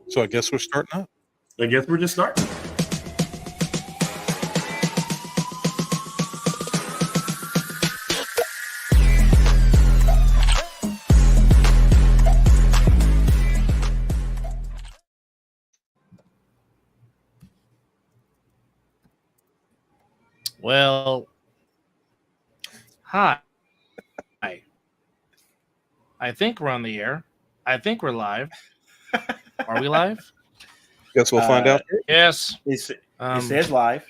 So I guess we're starting up. I guess we're just starting. Well, hi. I think we're on the air. I think we're live. Are we live? Guess we'll find out. Yes. It says live.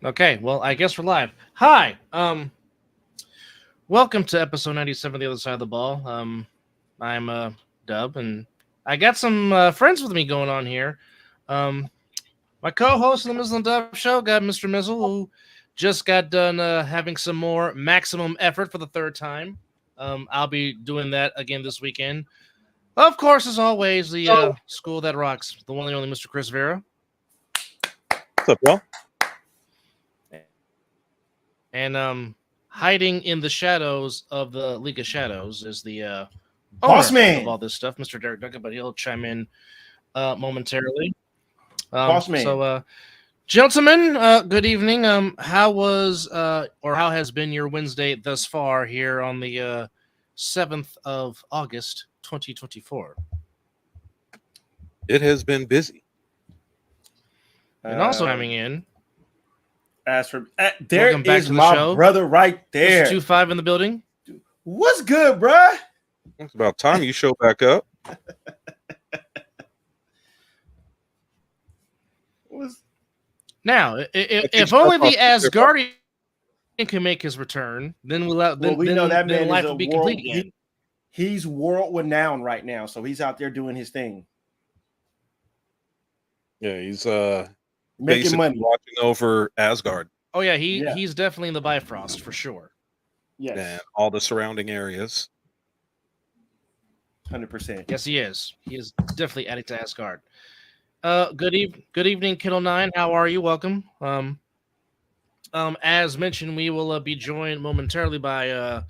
Okay, well, I guess we're live. Hi. Welcome to episode 97 of The Other Side of the Ball. I'm Dub, and I got some friends with me going on here. My co-host of the Mizzle and Dub Show got Mr. Mizzle, who just got done having some more maximum effort for the third time. I'll be doing that again this weekend. Of course, as always, the school that rocks, the one and only Mr. Chris Vera. What's up, y'all? And hiding in the shadows of the League of Shadows is the Boss owner man of all this stuff, Mr. Derek Duncan, but he'll chime in momentarily. Boss man. So, gentlemen, good evening. How has been your Wednesday thus far here on the 7th of August, 2024? It has been busy. And also coming in. As for there Welcome back is to the my show. brother right there. 25 in the building. What's good, bruh? It's about time you show back up. Now, if only the Asgardian can make his return, then we know that man life is will be complete again. He's world renowned right now, so he's out there doing his thing. Yeah, he's making money, watching over Asgard. Oh yeah, he's definitely in the Bifrost for sure. Yes, and all the surrounding areas. 100%. Yes, he is. He is definitely adding to Asgard. Good evening, Kiddo 9. How are you? Welcome. As mentioned, we will be joined momentarily by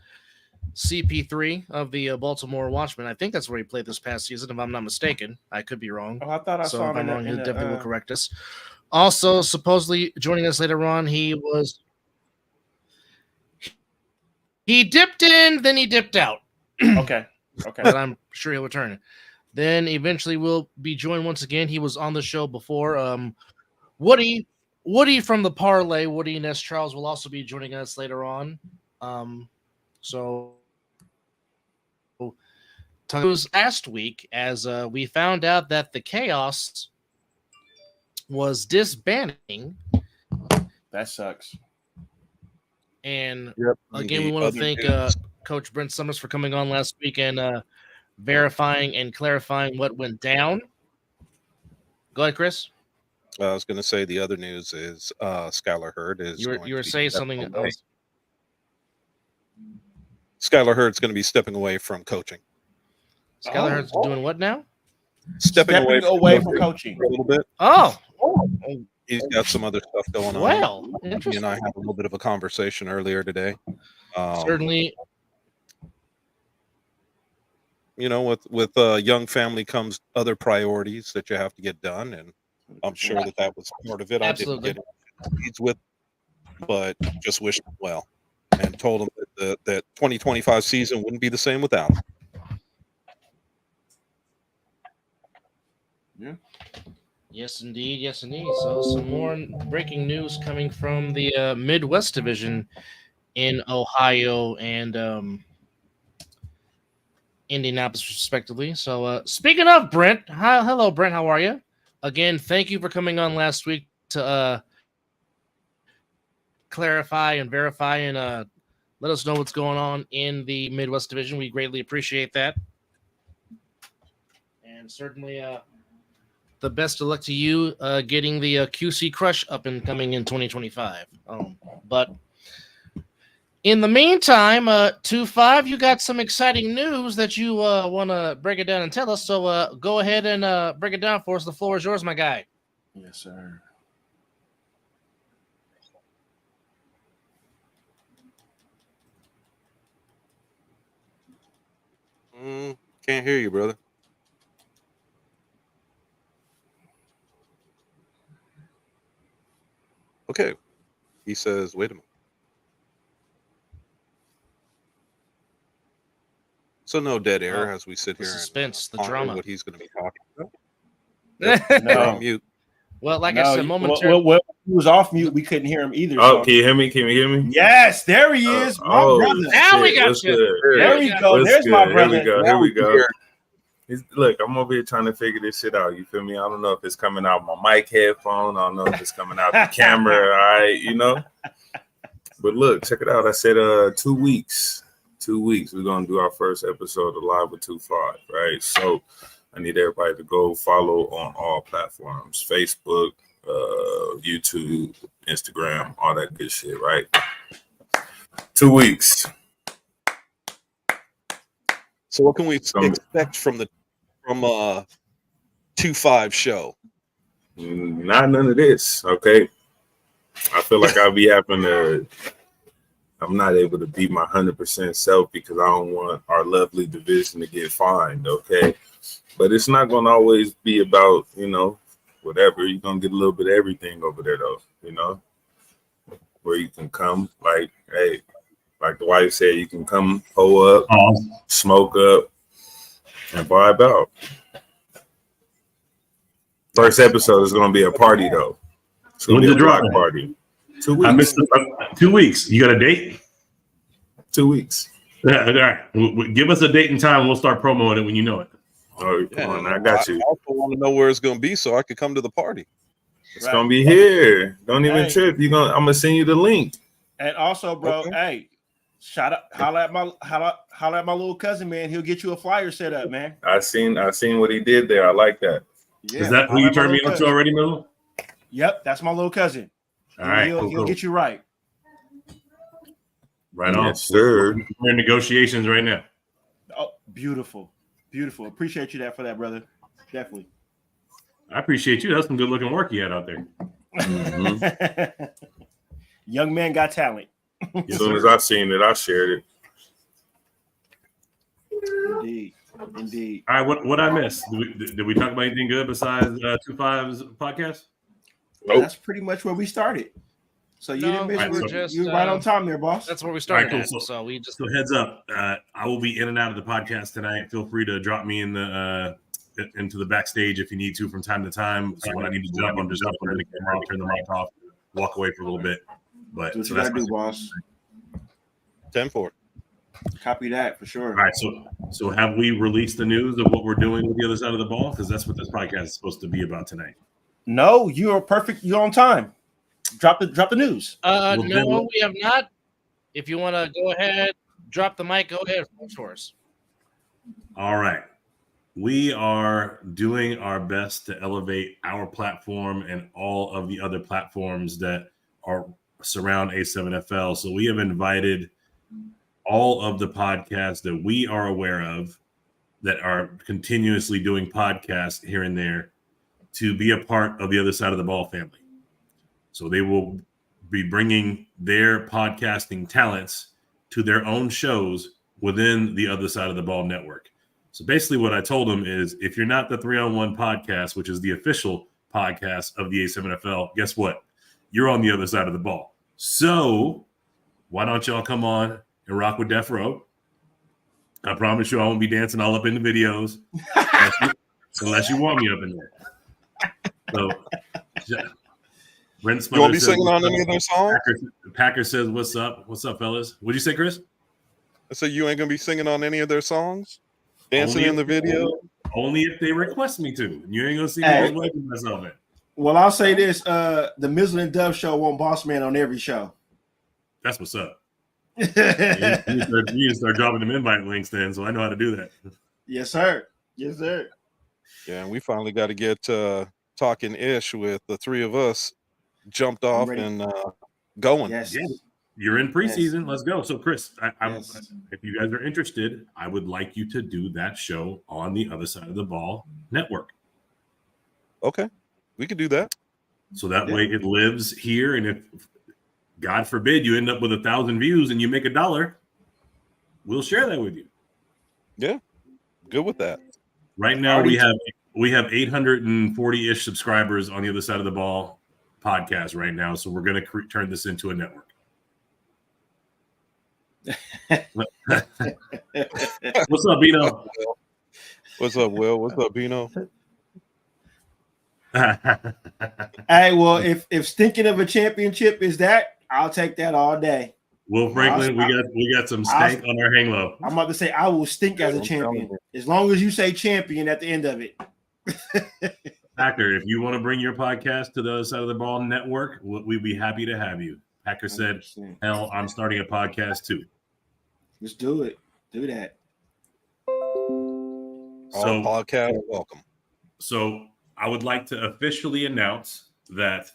CP3 of the Baltimore Watchmen. I think that's where he played this past season, if I'm not mistaken. I could be wrong. Oh, I thought I saw him. If I'm wrong, he definitely will correct us. Also, supposedly joining us later on, he dipped in, then he dipped out. Okay. But I'm sure he'll return. Then eventually we'll be joined once again. He was on the show before. Woody from the Parlay Woodie Ness Charles will also be joining us later on. So it was last week as we found out that the Chaos was disbanding. That sucks. And again, we want to thank Coach Brent Summers for coming on last week and verifying and clarifying what went down. Go ahead, Chris. I was going to say the other news is Skylar Hurd is. You were saying something else. Skylar Hurd's going to be stepping away from coaching. Skylar Hurd's doing what now? Stepping away from coaching a little bit. Oh. He's got some other stuff going on. Well, he and I had a little bit of a conversation earlier today. Certainly. You know, with a young family comes other priorities that you have to get done, and I'm sure that was part of it. Absolutely. I didn't get needs with, but just wished him well and told him that 2025 season wouldn't be the same without him. Yeah. Yes, indeed. Yes, indeed. So some more breaking news coming from the Midwest Division in Ohio and Indianapolis, respectively. So speaking of Brent, hello, Brent. How are you? Again, thank you for coming on last week to clarify and verify and let us know what's going on in the Midwest Division. We greatly appreciate that. And certainly the best of luck to you getting the QC Crush up and coming in 2025. But in the meantime, 2-5, you got some exciting news that you want to break it down and tell us. So go ahead and break it down for us. The floor is yours, my guy. Yes, sir. Can't hear you, brother. Okay. He says, wait a minute. So no dead air as we sit The here suspense, and the drama. what he's going to be talking about. Yep, No. you're on mute. Well, like I said, momentarily. Well, he was off mute. We couldn't hear him either. Oh, so. can you hear me? Can you hear me? Yes, there he is, my brother. Now we got What's you. good? There we go. What's There's good? my brother. Here we go. Here. Look, I'm over here trying to figure this shit out. You feel me? I don't know if it's coming out my mic headphone. I don't know if it's coming out the camera. All right, you know. But look, check it out. I said 2 weeks. 2 weeks. We're gonna do our first episode of Live with 2-5, right? So I need everybody to go follow on all platforms: Facebook, YouTube, Instagram, all that good shit, right? 2 weeks. So what can we expect from 2-5 show? Not none of this, okay? I feel like I'll be having to. I'm not able to be my 100% self because I don't want our lovely division to get fined, okay? But it's not going to always be about, you know, whatever. You're going to get a little bit of everything over there, though, you know, where you can come, like, hey, like the wife said, you can come, pull up, smoke up, and vibe out. First episode is going to be a party, though. It's going to be a block party. 2 weeks. I missed 2 weeks. You got a date? 2 weeks. Yeah, all right. Give us a date and time. We'll start promoting it when you know it. Oh, come on, I got you. I also want to know where it's going to be so I could come to the party. It's gonna be here. Don't even trip. I'm gonna send you the link. And also, bro, hey, holla at my little cousin, man. He'll get you a flyer set up, man. I seen what he did there. I like that. Yeah, is that who you turned me on to already, Mizzle? Yep, that's my little cousin. All right, he'll get you right. Right on. Yes, sir. We're in negotiations right now. Oh, beautiful. Appreciate you for that, brother. Definitely. I appreciate you. That's some good looking work you had out there. Mm-hmm. Young man got talent. As soon as I seen it, I shared it. Indeed. All right, what I missed? Did we talk about anything good besides 2-5's podcast? Nope. That's pretty much where we started. So you didn't miss. You're right on time there, boss. That's where we started. Right, cool. So heads up. I will be in and out of the podcast tonight. Feel free to drop me in the into the backstage if you need to from time to time. So when I need to jump, I'm just up on the camera, turn the mic off, walk away for a little bit. But that's what I do, boss. 10-4. Copy that for sure. All right, so have we released the news of what we're doing with the other side of the ball? Because that's what this podcast is supposed to be about tonight. No, you are perfect. You're on time. Drop the news. No, we have not. If you want to go ahead, drop the mic. Go ahead, for us. All right. We are doing our best to elevate our platform and all of the other platforms that are surround A7FL. So we have invited all of the podcasts that we are aware of that are continuously doing podcasts here and there to be a part of the other side of the ball family. So they will be bringing their podcasting talents to their own shows within the other side of the ball network. So basically what I told them is if you're not the 3-on-1 podcast, which is the official podcast of the A7FL, guess what? You're on the other side of the ball. So why don't y'all come on and rock with Death Row? I promise you I won't be dancing all up in the videos unless you want me up in there. So Brent you won't be singing on any of those songs? Packer says, what's up? What's up, fellas? What'd you say, Chris? I said you ain't going to be singing on any of their songs? Dancing in the video? Only if they request me to. You ain't going to see me just wiping myself in. Well, I'll say this. The Mizzle and Dove show won't boss man on every show. That's what's up. You need to start dropping them invite links then, so I know how to do that. Yes, sir. Yes, sir. Yeah, and we finally got to get talking ish with the three of us jumped off and going. Yes. Yeah. You're in preseason. Yes. Let's go. So, Chris, Yes. if you guys are interested, I would like you to do that show on the other side of the ball network. Okay, we could do that. So that way it lives here. And if, God forbid, you end up with 1,000 views and you make $1, we'll share that with you. Yeah. Good with that. Right now, we have 840-ish subscribers on the Other Side of the Ball podcast right now. So we're going to turn this into a network. What's up, Bino? What's up, Will? What's up, Bino? Hey, well, if stinking of a championship is that, I'll take that all day. Will Franklin, we got some stank on our hang low. I'm about to say I will stink as a champion as long as you say champion at the end of it. Packer, if you want to bring your podcast to the Other Side of the Ball network, we'd be happy to have you. Packer said, 100%. "Hell, I'm starting a podcast too." Let's do it. Do that. All podcast welcome. So I would like to officially announce that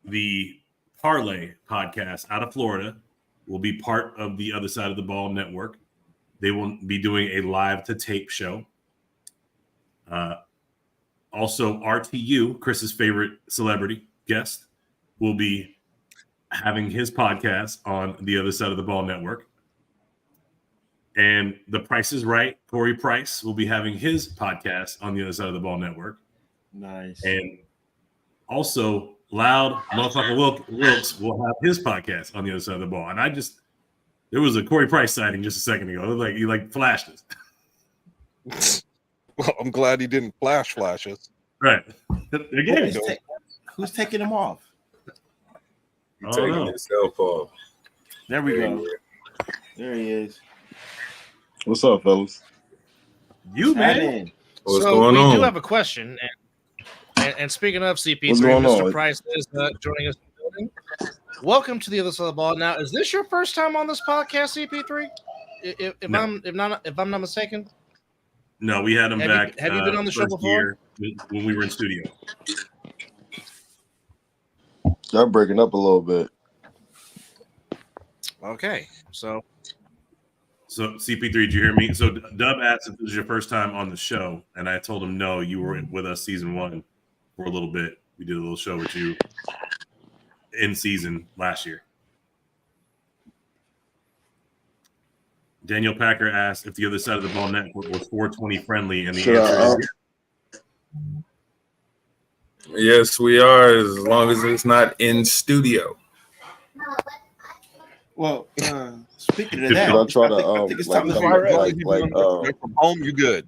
the Parlay podcast out of Florida will be part of the Other Side of the Ball network. They will be doing a live to tape show. Also, RTU, Chris's favorite celebrity guest, will be having his podcast on the Other Side of the Ball network. And The Price is Right, Corey Price will be having his podcast on the Other Side of the Ball network. Nice. And also, Loud Motherfucker Wilkes will have his podcast on the Other Side of the Ball. And there was a Corey Price sighting just a second ago. It was like he flashed us. Well, I'm glad he didn't flash us. Right. Again, Who's taking them off? You're taking yourself off. There we go. There he is. What's up, fellas? You, man. What's going on? We do have a question. And speaking of CP3, What's going Mr. on? Price is joining us in the building. Welcome to the Other Side of the Ball. Now, is this your first time on this podcast, CP3? If I'm not mistaken. No, we had him back. Have you been on the show before? Year when we were in studio. Y'all breaking up a little bit. Okay, so CP3, did you hear me? So Dub asked if this was your first time on the show, and I told him no. You were with us season 1 for a little bit. We did a little show with you in season last year. Daniel Packer asked if the Other Side of the Ball network was 420 friendly, and the answer is Yes, we are, as long as it's not in studio. Well, speaking of that, I try to I think it's time to like fire up. From home, you good.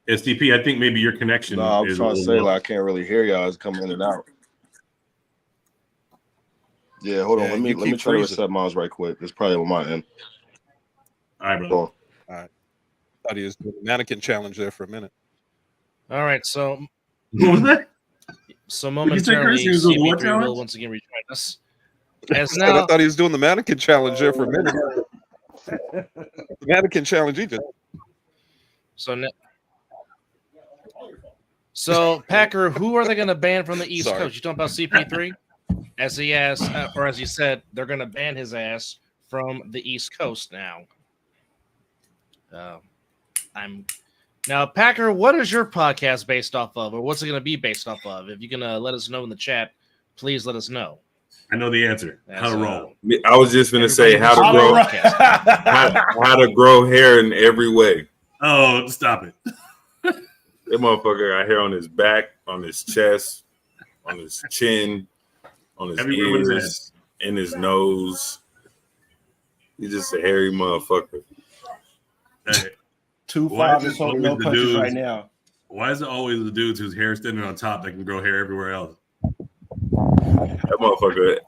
SDP. I think maybe your connection. No, I'm is trying to say I can't really hear y'all. It's coming in and out. Yeah, hold on. Let me try to reset mine right quick. It's probably on my end. All right, brother. All right. Thought he was doing the mannequin challenge there for a minute. all right, so What was that? So What'd you say, momentarily, Chris? He was doing what CP3 challenge? will once again rejoin us. As I now, thought he was doing the mannequin challenge there for a minute. The mannequin challenge he did. So Packer, who are they going to ban from the East Sorry. Coast? You talking about CP3? As he asked, or as you said, they're going to ban his ass from the East Coast now. Now, Packer, what is your podcast based off of, or what's it going to be based off of? If you're going to let us know in the chat, please let us know. I know the answer. How to roll. I was just going to say how to grow, how to grow hair in every way. Oh, stop it. That motherfucker got hair on his back, on his chest, on his chin, on his Everywhere with his ears, in his nose. He's just a hairy motherfucker. Hey, 2-5 is holding no always the punches dudes? right now. why is it always the dudes whose hair is standing on top that can grow hair everywhere else? That motherfucker,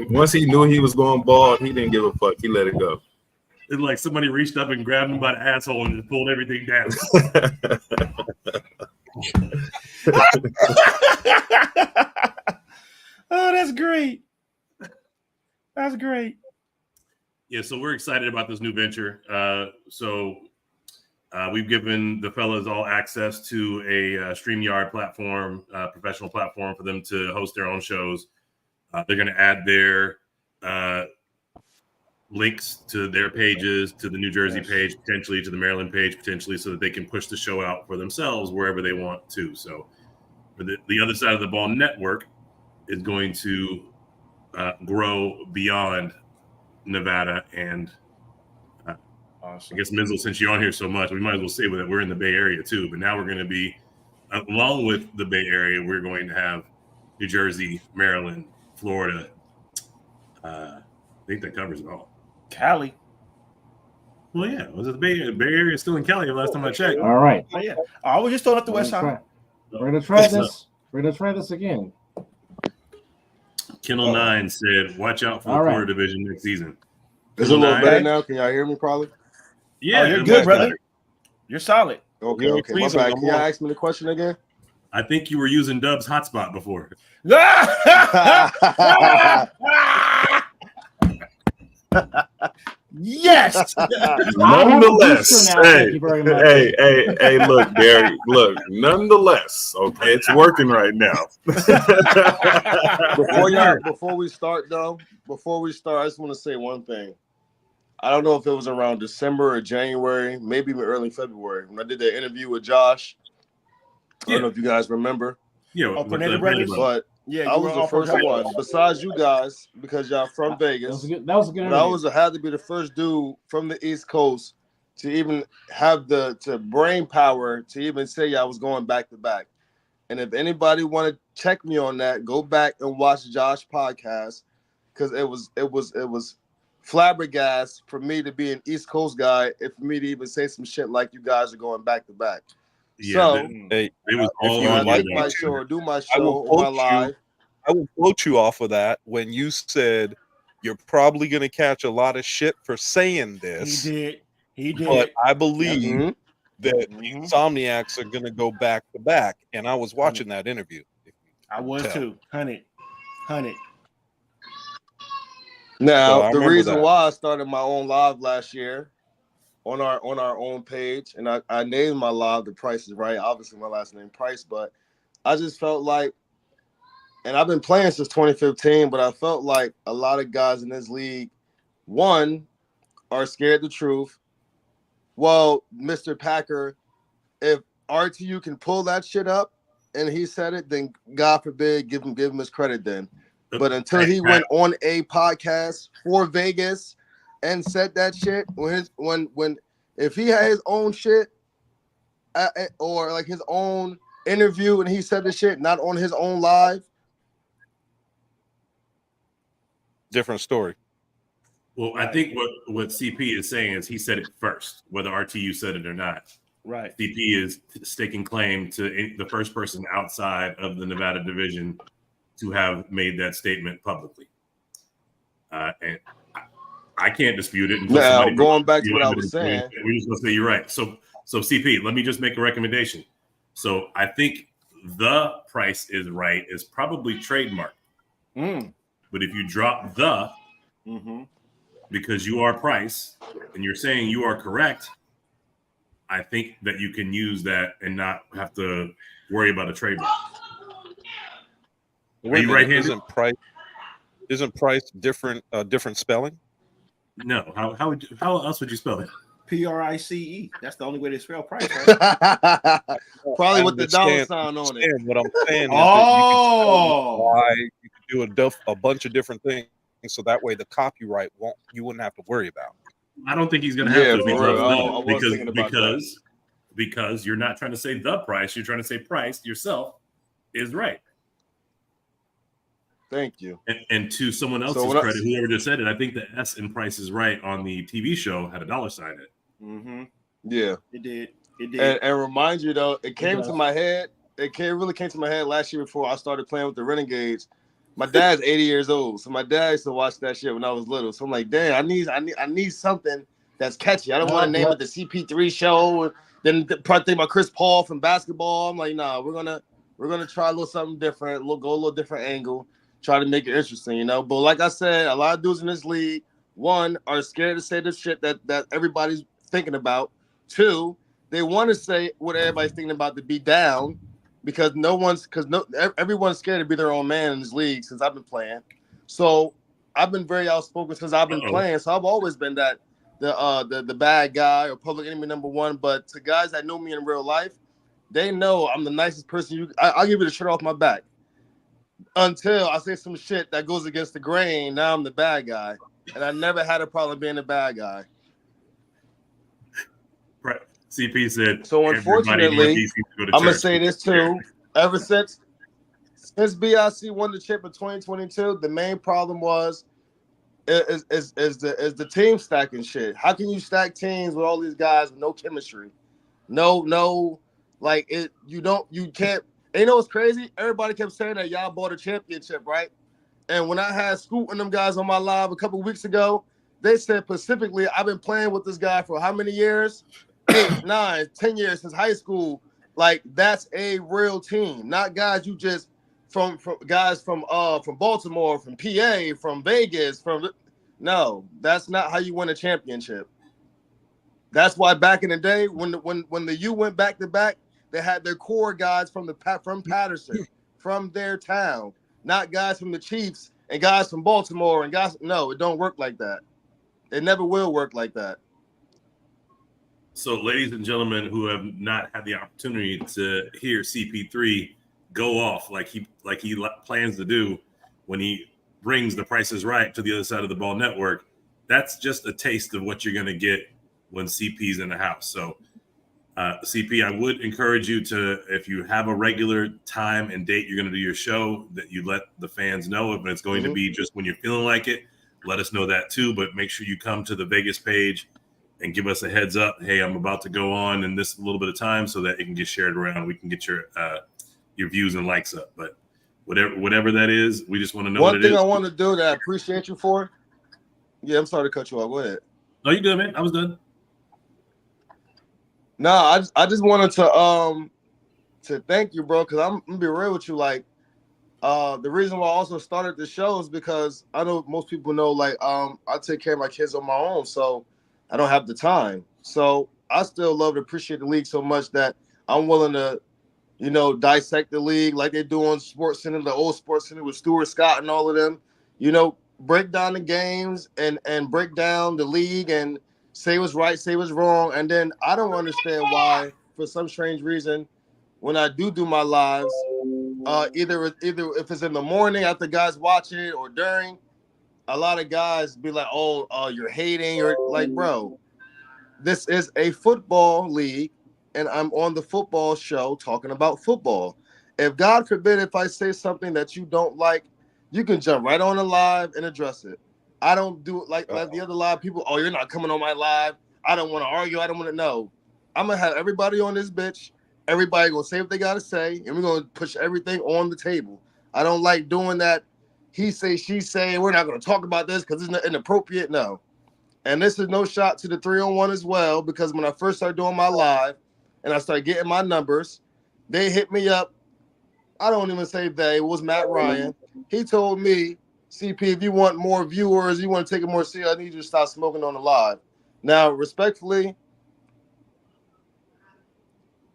once he knew he was going bald, he didn't give a fuck. He let it go. It's like somebody reached up and grabbed him by the asshole and just pulled everything down. Oh, that's great. That's great. Yeah, so we're excited about this new venture. We've given the fellas all access to a StreamYard platform, professional platform for them to host their own shows. They're going to add their links to their pages, to the New Jersey page, potentially to the Maryland page, potentially, so that they can push the show out for themselves wherever they want to. So for the Other Side of the Ball network is going to grow beyond Nevada and Awesome. I guess Mizzle, since you're on here so much, we might as well say that we're in the Bay Area too. But now we're going to be, along with the Bay Area, we're going to have New Jersey, Maryland, Florida. I think that covers it all. Cali. Well, yeah, was it the Bay Area still in Cali last time I checked? All right. Oh yeah. I was just throwing up the West Side. We're gonna try this. We're gonna try this again. Kennel 9 said, "Watch out for the Florida division next season." Is it a little better now? Can y'all hear me? Probably. Yeah, you're good, brother. You're solid. Okay. My bad. Can y'all ask me the question again? I think you were using Dub's hotspot before. Yes. Nonetheless, thank you very much. hey, look, Derek, look. Nonetheless, okay, it's working right now. Before we start, I just want to say one thing. I don't know if it was around December or January, maybe even early February, when I did that interview with Josh. I don't know if you guys remember. Yeah, but yeah, I was the first one besides you guys because y'all from Vegas. That was a good interview. I had to be the first dude from the East Coast to even have the brain power to even say I was going back to back. And if anybody want to check me on that, go back and watch Josh podcast because it was flabbergasted for me to be an East Coast guy and for me to even say some shit like you guys are going back to back. Yeah, so it was all I on like you. my show or do my show or my live. I will quote you off of that when you said you're probably going to catch a lot of shit for saying this. He did. But I believe that Insomniacs are going to go back to back. And I was watching that interview. I was too. 100. Now, the reason why I started my own live last year on our own page, and I named my live The Price is Right. Obviously, my last name Price, but I just felt like, and I've been playing since 2015, but I felt like a lot of guys in this league, one, are scared of the truth. Well, Mr. Packer, if RTU can pull that shit up and he said it, then God forbid, give him his credit then. But until he went on a podcast for Vegas and said that shit, if he had his own shit or like his own interview and he said the shit not on his own live, different story. Well, I think what CP is saying is he said it first, whether RTU said it or not. Right. CP is staking claim to the first person outside of the Nevada division to have made that statement publicly. And I can't dispute it. Now, going back to what I was saying. We're just going to say you're right. So CP, let me just make a recommendation. So I think The Price is Right is probably trademarked. But if you drop the, because you are Price and you're saying you are correct, I think that you can use that and not have to worry about a trademark. Are you right-handed? Isn't Price different spelling? No. How else would you spell it? Price. That's the only way to spell Price, right? Probably with the dollar sign on it. What I'm saying is that you can do a bunch of different things, so that way the copyright you wouldn't have to worry about. I don't think he's going to have to because you're not trying to say the price. You're trying to say Price yourself is right. Thank you. And to someone else's credit, whoever just said it, I think the S in Price is Right on the TV show had a dollar sign in it. Yeah, it did. And remind you though, it came to my head. It really came to my head last year before I started playing with the Renegades. My dad's 80 years old, so my dad used to watch that shit when I was little. So I'm like, damn, I need something that's catchy. I don't want to name it the CP3 show. And then probably think about Chris Paul from basketball. I'm like, nah, we're gonna try a little something different. Go a little different angle. Try to make it interesting, you know. But like I said, a lot of dudes in this league, one, are scared to say the shit that everybody's thinking about. Two, they want to say what everybody's thinking about to be down because everyone's scared to be their own man in this league since I've been playing. So I've been very outspoken since I've been playing. So I've always been the bad guy or public enemy number one. But to guys that know me in real life, they know I'm the nicest person. I'll give you the shirt off my back. Until I say some shit that goes against the grain, now I'm the bad guy. And I never had a problem being the bad guy. CP said. So everybody in unfortunately, Northeast needs to go to I'm gonna church. say this too. Ever since BIC won the chip in 2022, the main problem is the team stacking shit. How can you stack teams with all these guys with no chemistry? No, like it. You can't. And you know what's crazy? Everybody kept saying that y'all bought a championship, right? And when I had Scoot and them guys on my live a couple of weeks ago, they said specifically, I've been playing with this guy for how many years? 8, 9, 10 years since high school. Like, that's a real team, not guys you just from guys from Baltimore, from PA, from Vegas, no, that's not how you win a championship. That's why back in the day, when the U went back to back, they had their core guys from Patterson, from their town, not guys from the Chiefs and guys from Baltimore and guys. No, it don't work like that. It never will work like that. So, ladies and gentlemen who have not had the opportunity to hear CP3 go off like he plans to do when he brings The Price is Right to the other side of the ball network, that's just a taste of what you're going to get when CP's in the house. So, CP, I would encourage you to, if you have a regular time and date you're going to do your show, that you let the fans know. If it's going to be just when you're feeling like it, let us know that too. But make sure you come to the Vegas page and give us a heads up. Hey, I'm about to go on in this little bit of time, so that it can get shared around. We can get your views and likes up. But whatever that is, we just want to know what it is. One thing I want to do that I appreciate you for. Yeah, I'm sorry to cut you off. Go ahead. No, you good, man. I was done. No, I just wanted to thank you, bro, because I'm gonna be real with you. Like, the reason why I also started the show is because I know most people know, like, I take care of my kids on my own, so I don't have the time. So I still love and appreciate the league so much that I'm willing to, dissect the league like they do on Sports Center, the old Sports Center with Stuart Scott and all of them. Break down the games and break down the league and say what's right, say what's wrong. And then I don't understand why, for some strange reason, when I do my lives, either if it's in the morning after guys watch it or during, a lot of guys be like, oh, you're hating. You're like, bro, this is a football league, and I'm on the football show talking about football. If God forbid, if I say something that you don't like, you can jump right on the live and address it. I don't do it like the other live people. Oh, you're not coming on my live. I don't want to argue. I don't want to know. I'm going to have everybody on this bitch. Everybody going to say what they got to say, and we're going to push everything on the table. I don't like doing that. He say, she say, we're not going to talk about this because it's inappropriate. No. And this is no shot to the 3-on-1 as well, because when I first started doing my live and I started getting my numbers, they hit me up. I don't even say they. It was Matt Ryan. He told me, CP, if you want more viewers, you want to take it more serious, I need you to stop smoking on the live. Now, respectfully,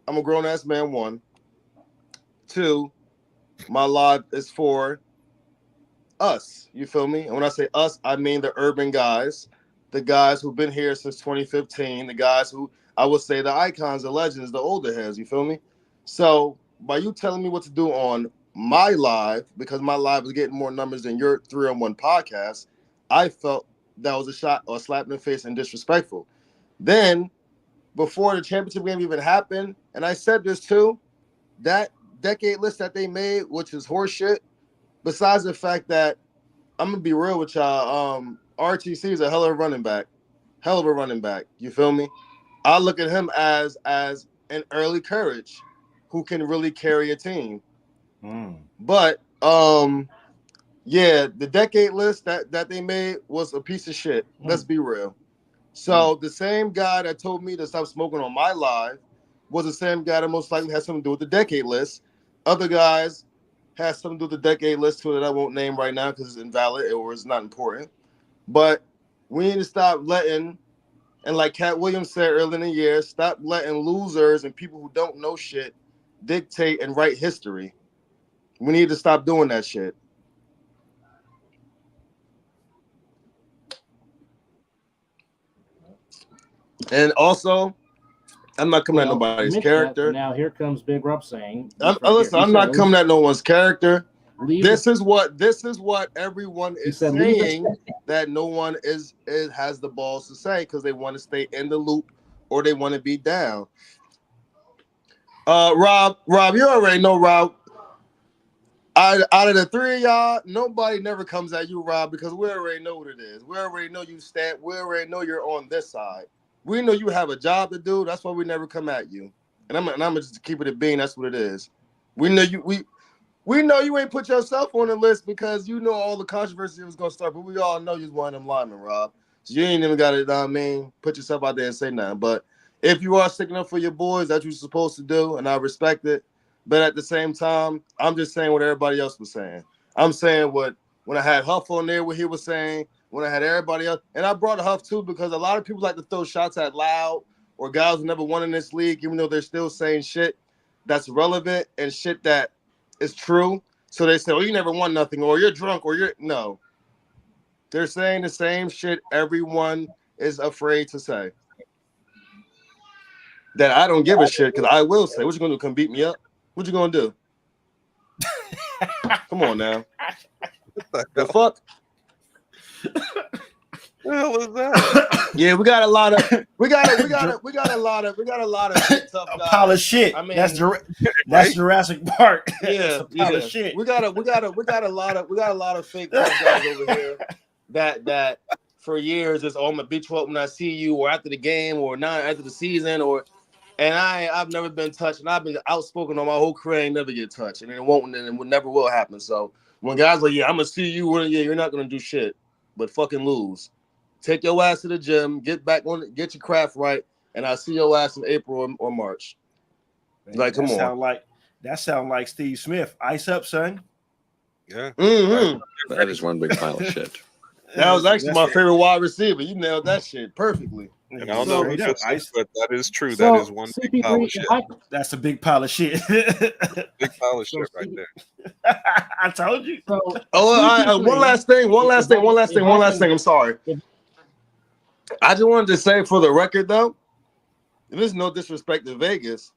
I'm a grown-ass man, 1. 2, my live is for us. You feel me? And when I say us, I mean the urban guys, the guys who've been here since 2015, the guys who, I would say, the icons, the legends, the older heads. You feel me? So by you telling me what to do on my live, because my live is getting more numbers than your 3-on-1 podcast, I felt that was a shot or a slap in the face and disrespectful. Then, before the championship game even happened, and I said this too, that decade list that they made, which is horseshit, besides the fact that, I'm going to be real with y'all, RTC is a hell of a running back. Hell of a running back. You feel me? I look at him as an early courage who can really carry a team. But yeah, the decade list that they made was a piece of shit. Let's be real. So the same guy that told me to stop smoking on my live was the same guy that most likely has something to do with the decade list. Other guys has something to do with the decade list too that I won't name right now because it's invalid or it's not important. But we need to stop letting, and like Cat Williams said earlier in the year, stop letting losers and people who don't know shit dictate and write history. We need to stop doing that shit. And also, I'm not coming at nobody's character. Now here comes Big Rob saying, listen, I'm not coming at no one's character. This is what everyone is saying that no one has the balls to say because they want to stay in the loop or they want to be down. Rob, you already know, Rob. Out of the three of y'all, nobody never comes at you, Rob, because we already know what it is. We already know you stand. We already know you're on this side. We know you have a job to do. That's why we never come at you. And I'm gonna just keep it a bean. That's what it is. We know you. We know you ain't put yourself on the list because you know all the controversy was gonna start. But we all know you're one of them linemen, Rob. So you ain't even got to, put yourself out there and say nothing. But if you are sticking up for your boys, that's what you're supposed to do, and I respect it. But at the same time, I'm just saying what everybody else was saying. I'm saying when I had Huff on there, what he was saying, when I had everybody else. And I brought Huff too because a lot of people like to throw shots at Loud or guys who never won in this league, even though they're still saying shit that's relevant and shit that is true. So they say, oh, you never won nothing, or you're drunk, or you're – no. They're saying the same shit everyone is afraid to say. That I don't give a shit because I will say, what you going to do, come beat me up? What you going to do? Come on now. The fuck? What the hell is that? Yeah, we got a lot of tough guys. Pile of shit. I mean, that's Jurassic Park. Yeah, pile of shit. We got a lot of fake tough guys over here that for years is I'm gonna beat you up when I see you, or after the game, or not after the season, and I've never been touched, and I've been outspoken on my whole career, and never get touched, and it won't, and it never will happen. So when guys are like, yeah, I'm gonna see you, you're not gonna do shit, but fucking lose. Take your ass to the gym, get your craft right, and I'll see your ass in April or March. Like, come on. That sound like Steve Smith. Ice up, son. Yeah. Mm-hmm. That is one big pile of shit. That was actually my favorite wide receiver. You nailed that shit perfectly. And I don't know who just said, but that is true. So, that is one big pile of shit. That's a big pile of shit. Big pile of shit right there. I told you. So, one last thing. I'm sorry. I just wanted to say for the record, though, and there's no disrespect to Vegas,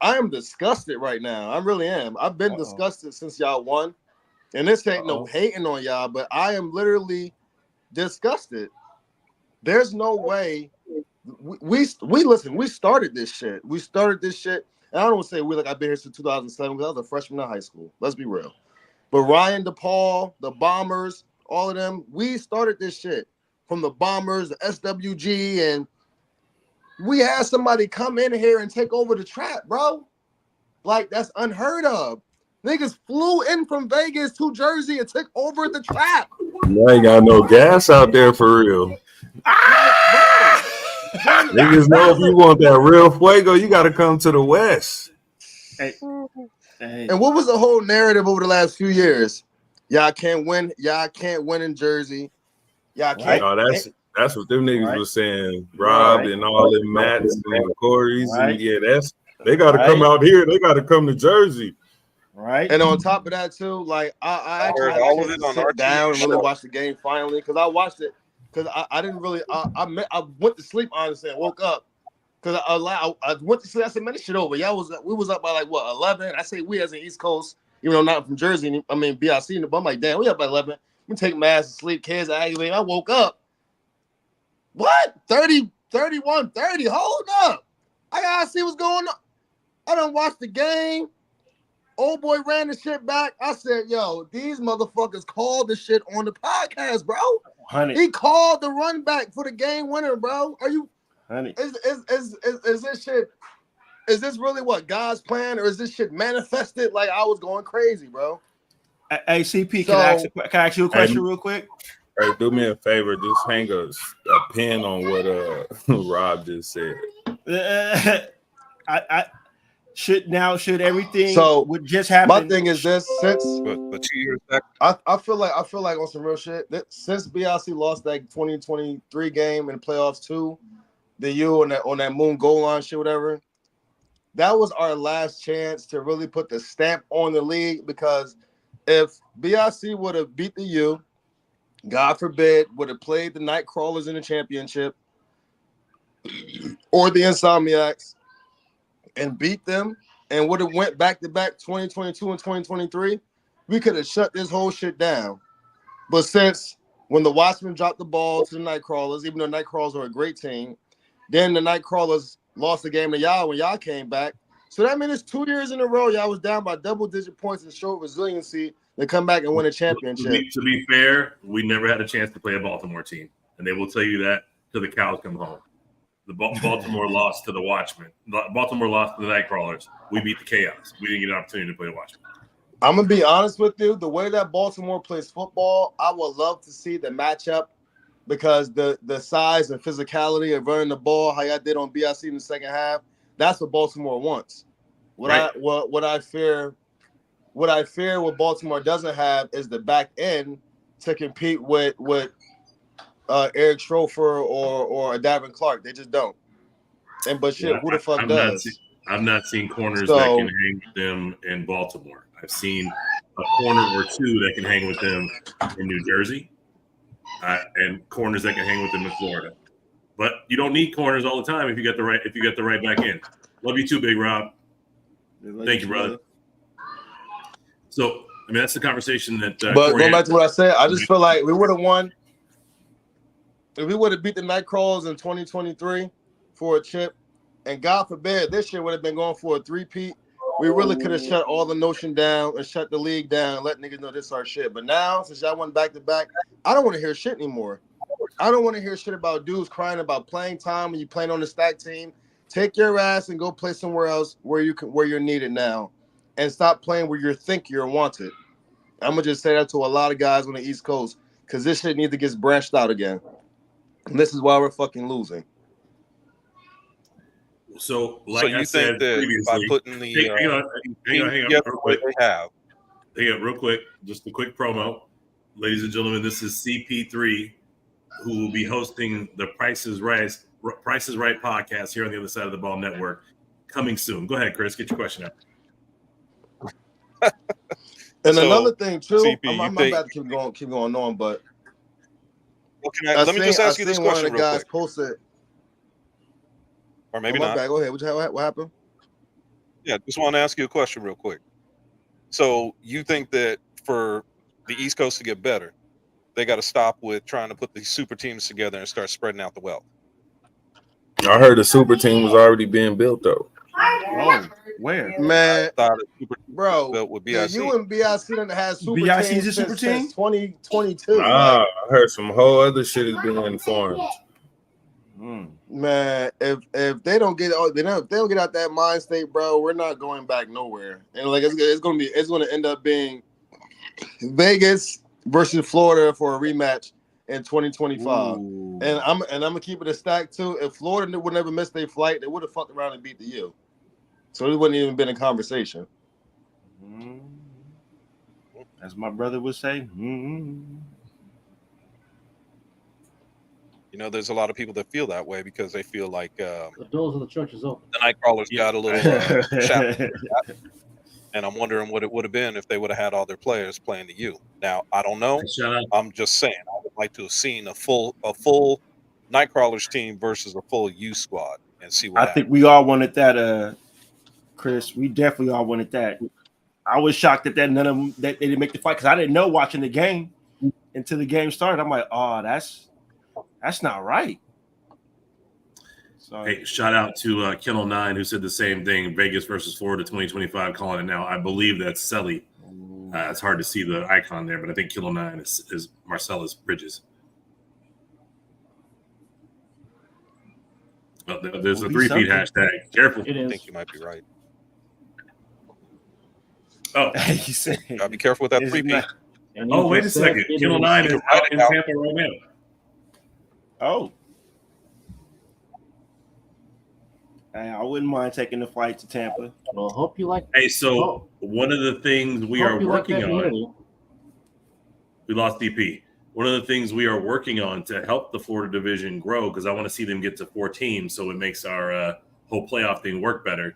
I am disgusted right now. I really am. I've been disgusted since y'all won. And this ain't no hating on y'all, but I am literally disgusted. There's no way we started this shit. We started this shit. And I don't want to say we like I've been here since 2007 because I was a freshman in high school. Let's be real. But Ryan DePaul, the Bombers, all of them, we started this shit. From the Bombers, the SWG, and we had somebody come in here and take over the trap, bro. Like, that's unheard of. Niggas flew in from Vegas to Jersey and took over the trap. You ain't got no gas out there for real. Niggas know if you want that real fuego, you got to come to the West. Hey. And what was the whole narrative over the last few years? Y'all can't win. Y'all can't win in Jersey. Y'all can't. Oh, that's what them niggas was saying. Rob and all them Matts and the Corey's. And yeah, they got to come out here. They got to come to Jersey. Right. And on top of that, too, like I actually had all of it on sit down and really watch the game finally because I watched it because I didn't really I went to sleep honestly and woke up because I went to sleep. I said, man, this shit over. We was up by like what 11. I say we as an East Coast, even though not from Jersey. I mean BIC, but I'm like, damn, we up by 11. We take my ass to sleep, kids. I woke up. What? 30, 31, 30. Hold up. I gotta see what's going on. I done watched the game. Old boy ran the shit back. I said, yo, these motherfuckers called the shit on the podcast, bro. Honey. He called the run back for the game winner, bro. Are you honey? Is this shit? Is this really what God's plan, or is this shit manifested? Like I was going crazy, bro. Hey, CP, can I ask you a question real quick? Hey, do me a favor. Just hang a pin on what Rob just said. Should everything would just happen? My thing is this: since but 2 years back, I feel like on some real shit. That since BIC lost that 2023 game in the playoffs to the U on that moon goal line shit, whatever. That was our last chance to really put the stamp on the league because if BIC would have beat the U, God forbid, would have played the Nightcrawlers in the championship or the Insomniacs and beat them and would have went back-to-back 2022 and 2023, we could have shut this whole shit down. But since when the Watchmen dropped the ball to the Nightcrawlers, even though Nightcrawlers are a great team, Then the Nightcrawlers lost the game to y'all when y'all came back. So that means it's 2 years in a row y'all was down by double-digit points and showed resiliency to come back and win a championship. To be fair, we never had a chance to play a Baltimore team, and they will tell you that till the cows come home. The Baltimore lost to the Watchmen. Baltimore lost to the Nightcrawlers. We beat the Chaos. We didn't get an opportunity to play the Watchmen. I'm going to be honest with you. The way that Baltimore plays football, I would love to see the matchup because the size and physicality of running the ball, how y'all did on BIC in the second half, that's what Baltimore wants. What I fear what Baltimore doesn't have is the back end to compete with Eric Schroeder or Davin Clark. They just don't. Who the fuck does? I've not seen corners that can hang with them in Baltimore. I've seen a corner or two that can hang with them in New Jersey, and corners that can hang with them in Florida. But you don't need corners all the time if you got the right back end. Love you too, Big Rob. Thank you, brother. So, I mean, that's the conversation that. But going back to what I said, I just feel like we would have won if we would have beat the Nightcrawlers in 2023 for a chip, and God forbid this year would have been going for a three-peat. We really could have shut all the notion down and shut the league down and let niggas know this our shit. But now, since y'all went back to back, I don't want to hear shit anymore. I don't want to hear shit about dudes crying about playing time when you playing on the stack team. Take your ass and go play somewhere else where you're needed now, and stop playing where you think you're wanted. I'm gonna just say that to a lot of guys on the East Coast because this shit needs to get branched out again. And this is why we're fucking losing. So you think that by putting the hang on, real quick, just a quick promo, ladies and gentlemen. This is CP3, who will be hosting the Price is Right podcast here on the other side of the ball network, coming soon. Go ahead, Chris. Get your question out. And another thing too, CP, I'm about to keep going on, but let me just ask you this question real quick. Posted, or maybe not. Bad. Go ahead. What happened? Yeah, just want to ask you a question real quick. So you think that for the East Coast to get better, they got to stop with trying to put these super teams together and start spreading out the wealth? I heard the super team was already being built though. Oh, where? Man, bro, built with BIC. You and BIC done had super BIC's teams a super team? since 2022. I heard some whole other shit is being formed. Man, if they don't get out that mind state, bro, we're not going back nowhere. And like it's gonna end up being Vegas versus Florida for a rematch in 2025. Ooh. And I'm gonna keep it a stack too. If Florida would never miss their flight, they would have fucked around and beat the U. So it wouldn't even been a conversation. As my brother would say. You know, there's a lot of people that feel that way because they feel like the doors of the church is open. The Nightcrawlers got a little chapter. And I'm wondering what it would have been if they would have had all their players playing the U. Now, I don't know. I'm just saying I would like to have seen a full Nightcrawlers team versus a full U squad and see what think we all wanted that, Chris. We definitely all wanted that. I was shocked that none of them that they didn't make the fight because I didn't know watching the game until the game started. I'm like, oh, that's not right. Hey, shout out to Kennel 9 who said the same thing. Vegas versus Florida 2025, calling it now. I believe that's Selly. It's hard to see the icon there, but I think Kennel 9 is Marcellus Bridges. Oh, there's a 3-feet hashtag. Careful. I think you might be right. Oh, he said, gotta be careful with that 3-feet. Oh, wait a second. Kennel 9 is out in Tampa right now. Oh. I wouldn't mind taking the flight to Tampa. Well, hope you like. Hey, so one of the things we are working on. We lost DP. One of the things we are working on to help the Florida division grow, because I want to see them get to 4 teams, so it makes our whole playoff thing work better,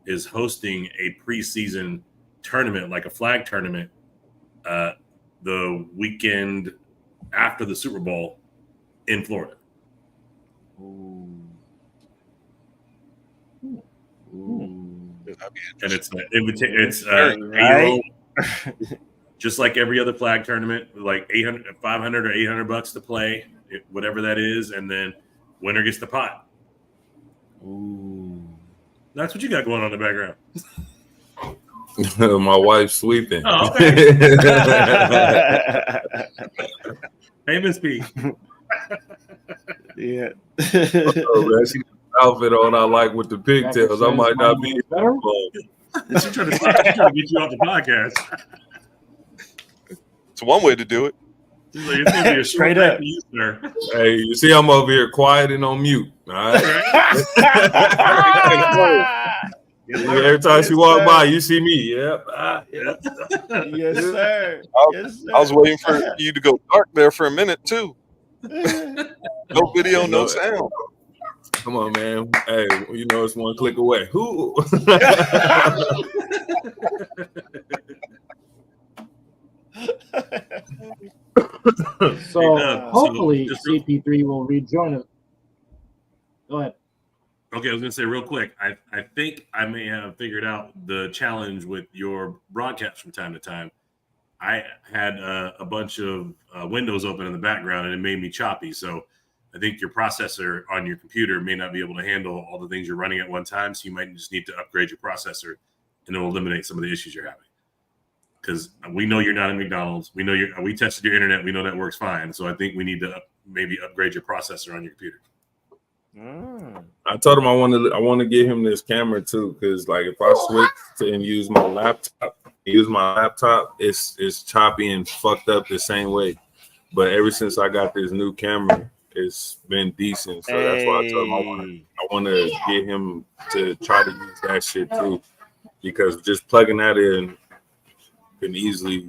is hosting a preseason tournament, like a flag tournament, the weekend after the Super Bowl in Florida. And it's right. Just like every other flag tournament, like $500 or $800 to play, whatever that is, and then winner gets the pot. Ooh. That's what you got going on in the background. My wife's sweeping. Oh, okay. Hey, Miss P. Yeah. Oh, man, she got an outfit on I like with the pigtails. I might not be. She's trying to get you off the podcast. It's one way to do it. She's like, it's gonna be a Straight up. you, sir. Hey, you see, I'm over here quiet and on mute. All right. Every time she walk by, you see me. Yep. Yes, sir. I was waiting for you to go dark there for a minute too. No video, no sound. Come on, man. Hey, you know it's one click away. Who? So hopefully CP3 will rejoin us. Go ahead. Okay, I was going to say real quick, I think I may have figured out the challenge with your broadcast from time to time. I had a bunch of windows open in the background, and it made me choppy. So I think your processor on your computer may not be able to handle all the things you're running at one time. So you might just need to upgrade your processor, and it'll eliminate some of the issues you're having. Because we know you're not at McDonald's. We know we tested your internet. We know that works fine. So I think we need to maybe upgrade your processor on your computer. I told him I want to get him this camera too, because like if I switch to and use my laptop, it's choppy and fucked up the same way. But ever since I got this new camera, it's been decent. So that's why I told him I want to get him to try to use that shit too, because just plugging that in can easily.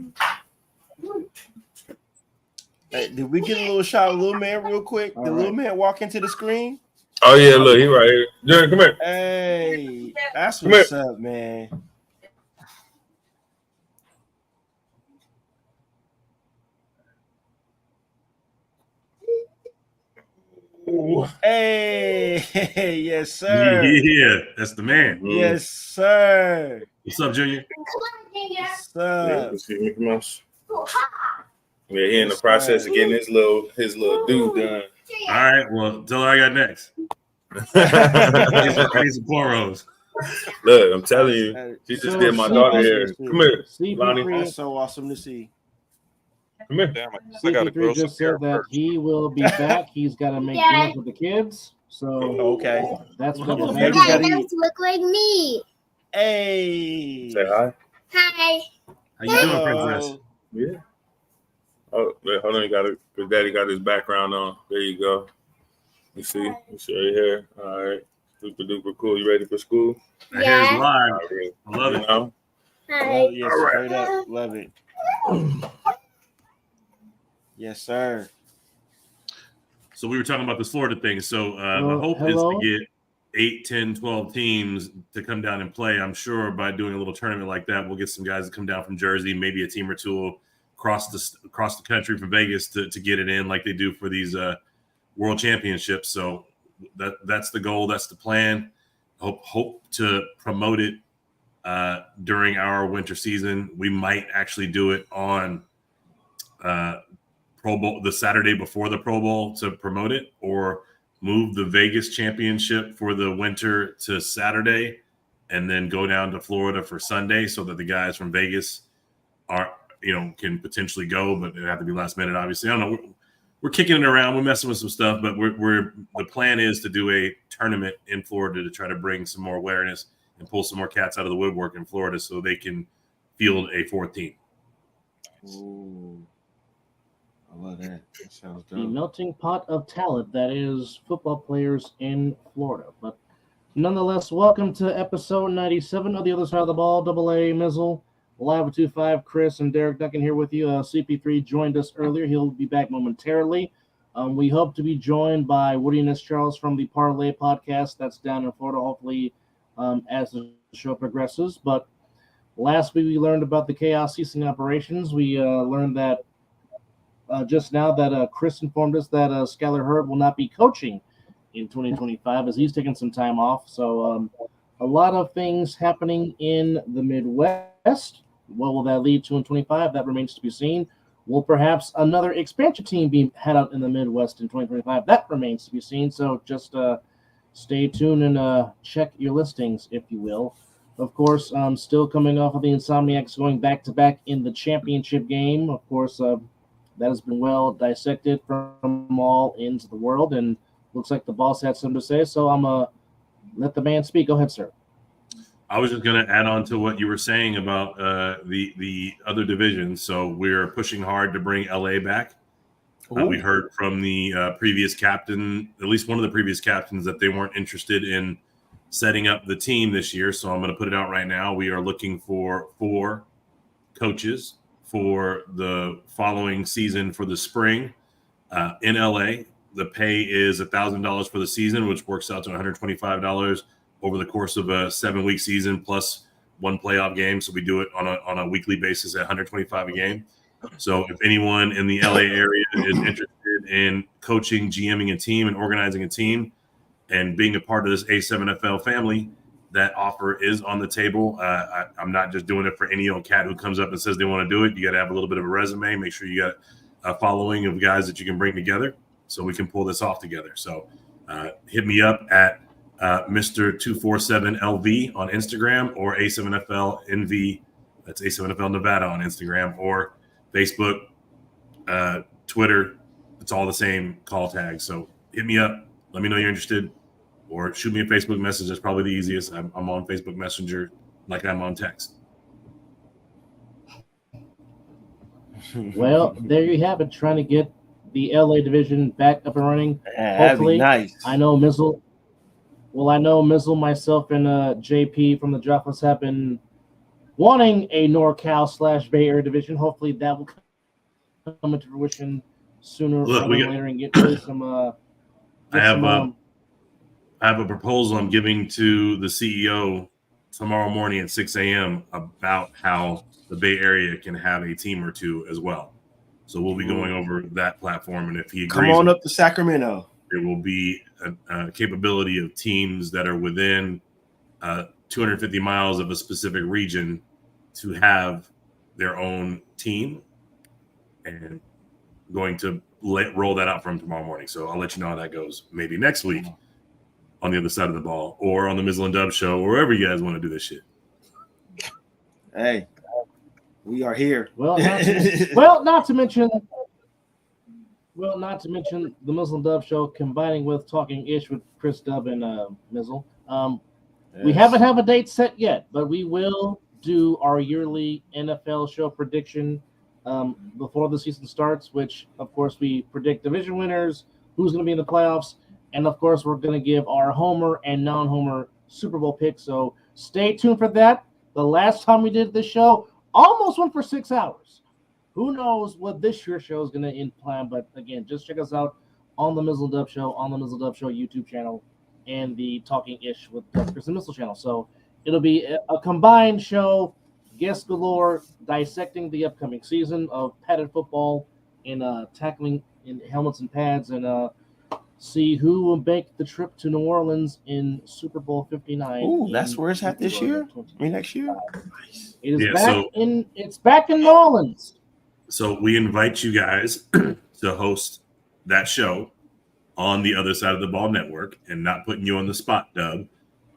Hey, did we get a little shot of Little Man real quick? Did Little Man walk into the screen? Oh yeah, look, he right here. Jerry, come here. Hey, that's what's up, man. Hey, yes, sir. Yeah, that's the man. Yes, sir. What's up, Junior? What's up? Yeah, he in the process of getting his little dude done. All right, well, tell her I got next. I need some cornrows. Look, I'm telling you, she just did my daughter hair. Come here, Lonnie. That's so awesome to see. Come here. Damn, I got to grow just some hair said that first. he will be back. He's got to make dinner with the kids. So Okay, that's what Well, the gotta Guys look like me. Hey. Say hi. Hi. How you doing, princess? Yeah. Oh, wait, hold on. You got it. Because Daddy got his background on. There you go. You see right here. All right. Super duper cool. You ready for school? The hair is live. Right. I love it. Oh, yes, All right. straight up. Love it. Yes, sir. So we were talking about this Florida thing. So Hello? the hope Hello? is to get 8, 10, 12 teams to come down and play. I'm sure by doing a little tournament like that, we'll get some guys to come down from Jersey, maybe a team or two will across the country from Vegas to get it in like they do for these world championships. So that's the goal. That's the plan. Hope to promote it during our winter season. We might actually do it on Pro Bowl, the Saturday before the Pro Bowl to promote it, or move the Vegas championship for the winter to Saturday and then go down to Florida for Sunday so that the guys from Vegas can potentially go, but it have to be last minute, obviously. I don't know. We're kicking it around. We're messing with some stuff, but the plan is to do a tournament in Florida to try to bring some more awareness and pull some more cats out of the woodwork in Florida so they can field a fourth team. Ooh. I love that. That sounds the dope. melting pot of talent that is football players in Florida. But nonetheless, welcome to episode 97 of The Other Side of the Ball, AA Mizzle, live with 2-5, Chris and Derek Duncan here with you. CP3 joined us earlier. He'll be back momentarily. We hope to be joined by Woodie Ness Charles from the Parlay podcast. That's down in Florida, hopefully, as the show progresses. But last week we learned about the chaos ceasing operations. We learned that just now that Chris informed us that Skylar Hurd will not be coaching in 2025 as he's taking some time off. So a lot of things happening in the Midwest. What will that lead to in 25? That remains to be seen. Will perhaps another expansion team be had out in the Midwest in 2025? That remains to be seen. So just stay tuned and check your listings, if you will. Of course, still coming off of the Insomniacs going back-to-back in the championship game. Of course, that has been well dissected from all ends of the world, and looks like the boss had something to say, so I'm going to let the man speak. Go ahead, sir. I was just going to add on to what you were saying about the other divisions. So we're pushing hard to bring LA back. We heard from the previous captain, at least one of the previous captains, that they weren't interested in setting up the team this year. So I'm going to put it out right now. We are looking for 4 coaches for the following season for the spring in LA. The pay is $1,000 for the season, which works out to $125 over the course of a 7-week season plus 1 playoff game. So we do it on a weekly basis at $125 a game. So if anyone in the LA area is interested in coaching, GMing a team, and organizing a team, and being a part of this A7FL family, that offer is on the table. I'm not just doing it for any old cat who comes up and says they want to do it. You got to have a little bit of a resume. Make sure you got a following of guys that you can bring together so we can pull this off together. So hit me up at Mr247LV on Instagram, or A7FL that's A7FL Nevada on Instagram, or Facebook, Twitter. It's all the same call tag. So hit me up. Let me know you're interested, or shoot me a Facebook message. That's probably the easiest. I'm on Facebook Messenger like I'm on text. Well, there you have it. Trying to get the LA division back up and running. Hopefully, nice. I know Mizzle, myself, and JP from the Droplets have been wanting a NorCal/Bay Area division. Hopefully, that will come into fruition sooner rather than later and get really some. I have a proposal I'm giving to the CEO tomorrow morning at 6 a.m. about how the Bay Area can have a team or 2 as well. So we'll be going over that platform, and if he agrees, come on up to Sacramento. There will be a capability of teams that are within 250 miles of a specific region to have their own team, and going to roll that out from tomorrow morning. So I'll let you know how that goes. Maybe next week on the other side of the ball, or on the Mizzle and Dub show, or wherever you guys want to do this shit. Hey, we are here. Well, not to mention the Mizzle and Dub show combining with Talking Ish with Chris Dub and Mizzle. We haven't have a date set yet, but we will do our yearly NFL show prediction before the season starts, which, of course, we predict division winners, who's going to be in the playoffs, and, of course, we're going to give our homer and non-homer Super Bowl picks. So stay tuned for that. The last time we did this show, almost went for 6 hours. Who knows what this year's show is going to end plan, but, again, just check us out on the Mizzle Dub Show, on the Mizzle Dub Show YouTube channel, and the Talking Ish with Chris and Mizzle channel. So it'll be a combined show, guest galore, dissecting the upcoming season of padded football and tackling in helmets and pads, and see who will make the trip to New Orleans in Super Bowl 59. Ooh, that's where it's at this year? Next year? Nice. It is it's back in New Orleans. So we invite you guys to host that show on the Other Side of the Ball Network, and not putting you on the spot, Dub,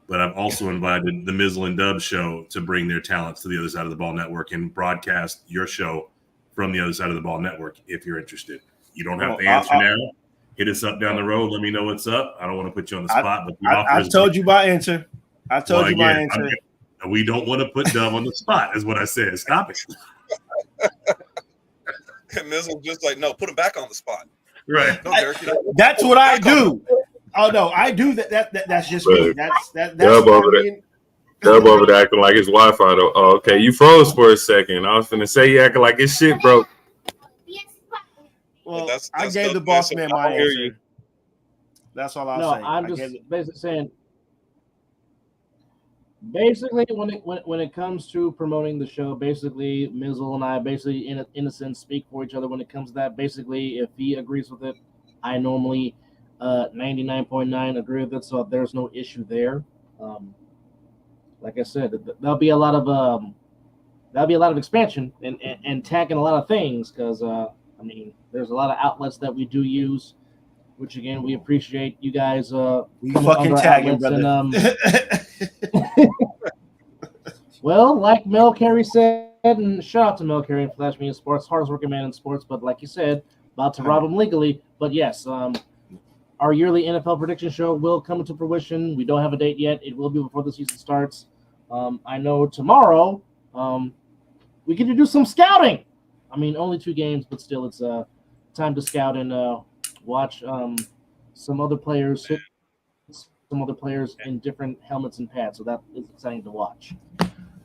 but I've also invited the Mizzle and Dub show to bring their talents to the Other Side of the Ball Network and broadcast your show from the Other Side of the Ball Network if you're interested. You don't have to answer now. Hit us up down the road. Let me know what's up. I don't want to put you on the spot, but I told you my answer. My answer. We don't want to put Dub on the spot, is what I said. Stop it. And Mizzle just like, no, put him back on the spot. Right. No, Derek, that's what I do. Oh no, I do that. That's just me. That's Dub over there acting like his Wi-Fi though. Oh, okay, you froze for a second. I was finna say you acting like his shit broke. Well, I gave the boss man my answer. That's all I'll say. No, I'm just basically saying. Basically, when it comes to promoting the show, basically Mizzle and I basically in a sense speak for each other when it comes to that. Basically, if he agrees with it, I normally 99.9 agree with it, so there's no issue there. Like I said, there'll be a lot of expansion and tagging a lot of things because I mean there's a lot of outlets that we do use which again we appreciate you guys. We fucking tagging, brother. Well, like Mel Carey said, and shout out to Mel Carey and Flash Media Sports, hardest working man in sports, but like you said, about to rob him legally. But yes, our yearly NFL prediction show will come into fruition. We don't have a date yet. It will be before the season starts. I know tomorrow we get to do some scouting. I mean, only 2 games, but still, it's time to scout and watch some other players hit some other players in different helmets and pads. So that is exciting to watch.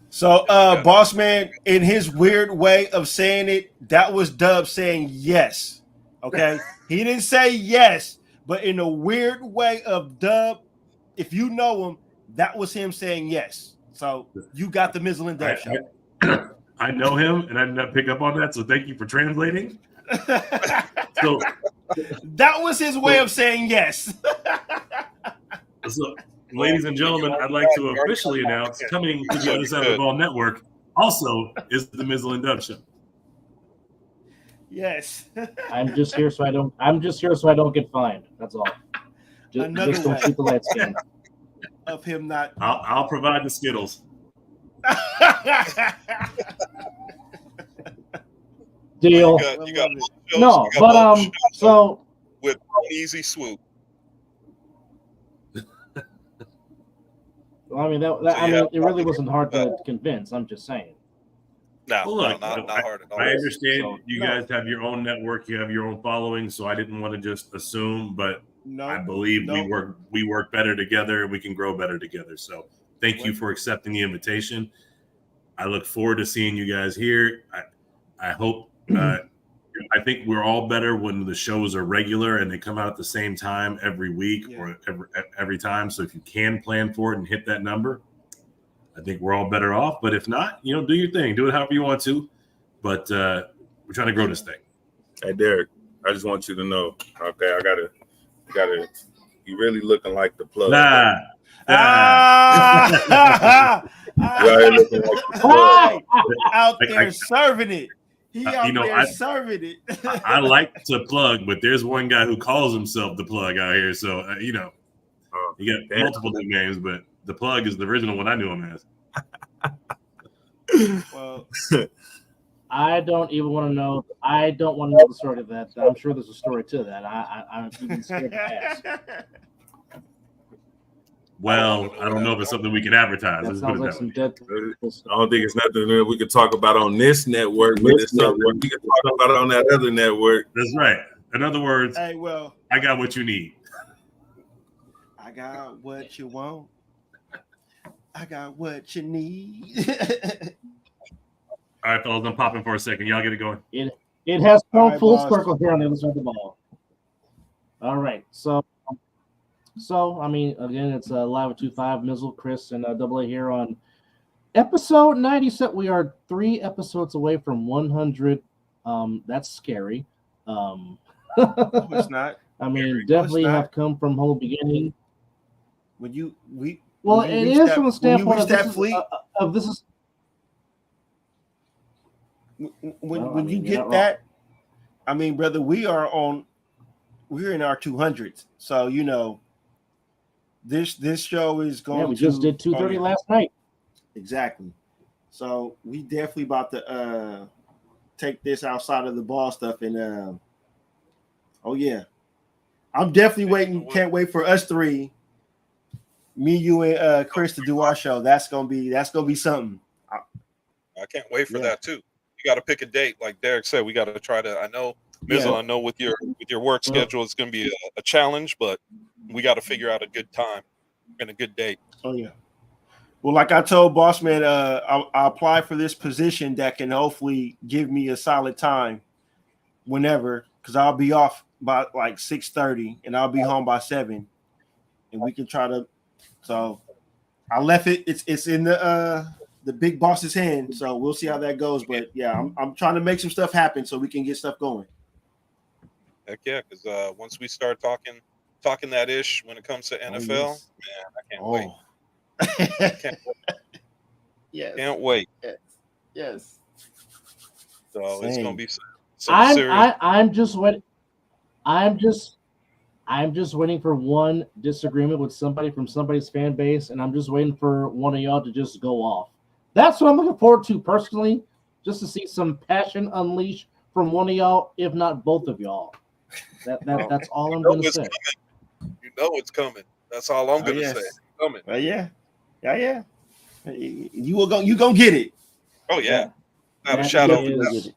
So, Boss Man, in his weird way of saying it, that was Dub saying yes. Okay? He didn't say yes, but in a weird way of Dub, if you know him, that was him saying yes. So, you got the Mizzle and Dub show. I know him, and I did not pick up on that, so thank you for translating. So that was his way of saying yes. So, ladies and gentlemen, I'd like to officially announce coming to the Other Side of the Ball Network also is the Mizzle and Dub Show. Yes. I'm just here so I don't get fined. That's all. Just don't shoot the lights in. Of him not. I'll provide the Skittles. Deal. You got no, but so with easy swoop. Well, I mean it really wasn't hard to convince. I'm just saying. No, well, look, not hard at all. I understand you guys have your own network, you have your own following, so I didn't want to just assume, but I believe we work better together and we can grow better together. So thank you for accepting the invitation. I look forward to seeing you guys here. I hope I think we're all better when the shows are regular and they come out at the same time every week or every time. So if you can plan for it and hit that number, I think we're all better off. But if not, do your thing. Do it however you want to. But we're trying to grow this thing. Hey, Derek, I just want you to know, okay, I gotta you really looking like the plug. You're looking like the plug. Out there serving it. He out there serving it. I like to plug, but there's one guy who calls himself the plug out here. So, you got multiple nicknames, but the plug is the original one I knew him as. Well, I don't even want to know. I don't want to know the story to that. I'm sure there's a story to that. I'm even scared to ask. Well, I don't know if it's something we can advertise. That sounds like some dead. I don't think it's nothing that we could talk about on this network, but it's something we can talk about on that other network. That's right. In other words, hey, well, I got what you need. I got what you want. I got what you need. All right, fellas, I'm popping for a second. Y'all get it going. It has come full circle here on the other side of the ball. All right, so I mean, again, it's live at 2-5, Mizzle, Chris, and Double A here on episode 97. We are 3 episodes away from 100. That's scary. No, it's not. I mean, definitely have come from humble beginning. It is from the standpoint of this is when you get that. I mean, brother, we're in our 200s, so this show is going. Yeah, we just did 230 last night. Exactly. So we definitely about to take this outside of the ball stuff and I'm definitely waiting. Can't wait for us 3. Me, you, and Chris to do our show. That's gonna be something. I can't wait for that too. You got to pick a date, like Derek said. We got to try to. I know, Mizzle. I know with your work schedule, it's gonna be a challenge, but we got to figure out a good time and a good date. Oh yeah. Well, like I told Boss Man, I'll apply for this position that can hopefully give me a solid time whenever, because I'll be off by like 6:30 and I'll be home by 7, and we can try to. So I left it. It's in the big boss's hand. So we'll see how that goes. But yeah, I'm trying to make some stuff happen so we can get stuff going. Heck yeah, because once we start talking that ish when it comes to NFL, man, I can't wait. Can't wait. Yes. Can't wait. Yes. So it's gonna be some serious. I'm just waiting. I'm just waiting for one disagreement with somebody from somebody's fan base, and I'm just waiting for one of y'all to just go off. That's what I'm looking forward to personally, just to see some passion unleashed from one of y'all, if not both of y'all. That's all I'm going to say. You know it's coming. That's all I'm going to say. It's coming. Yeah. You gonna get it. Oh yeah. Not a shadow of a doubt.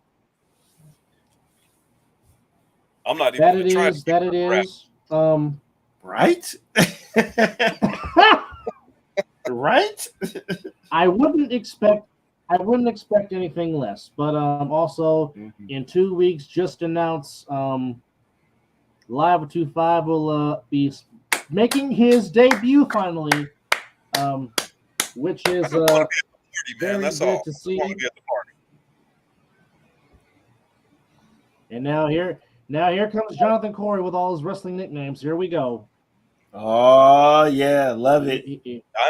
I'm not even going to try to that it is. Right? Right? I wouldn't expect anything less. But also in 2 weeks, just announced Live 25 will be making his debut finally, which is very good to see. And now here comes Jonathan Corey with all his wrestling nicknames. Here we go. Oh yeah, love it.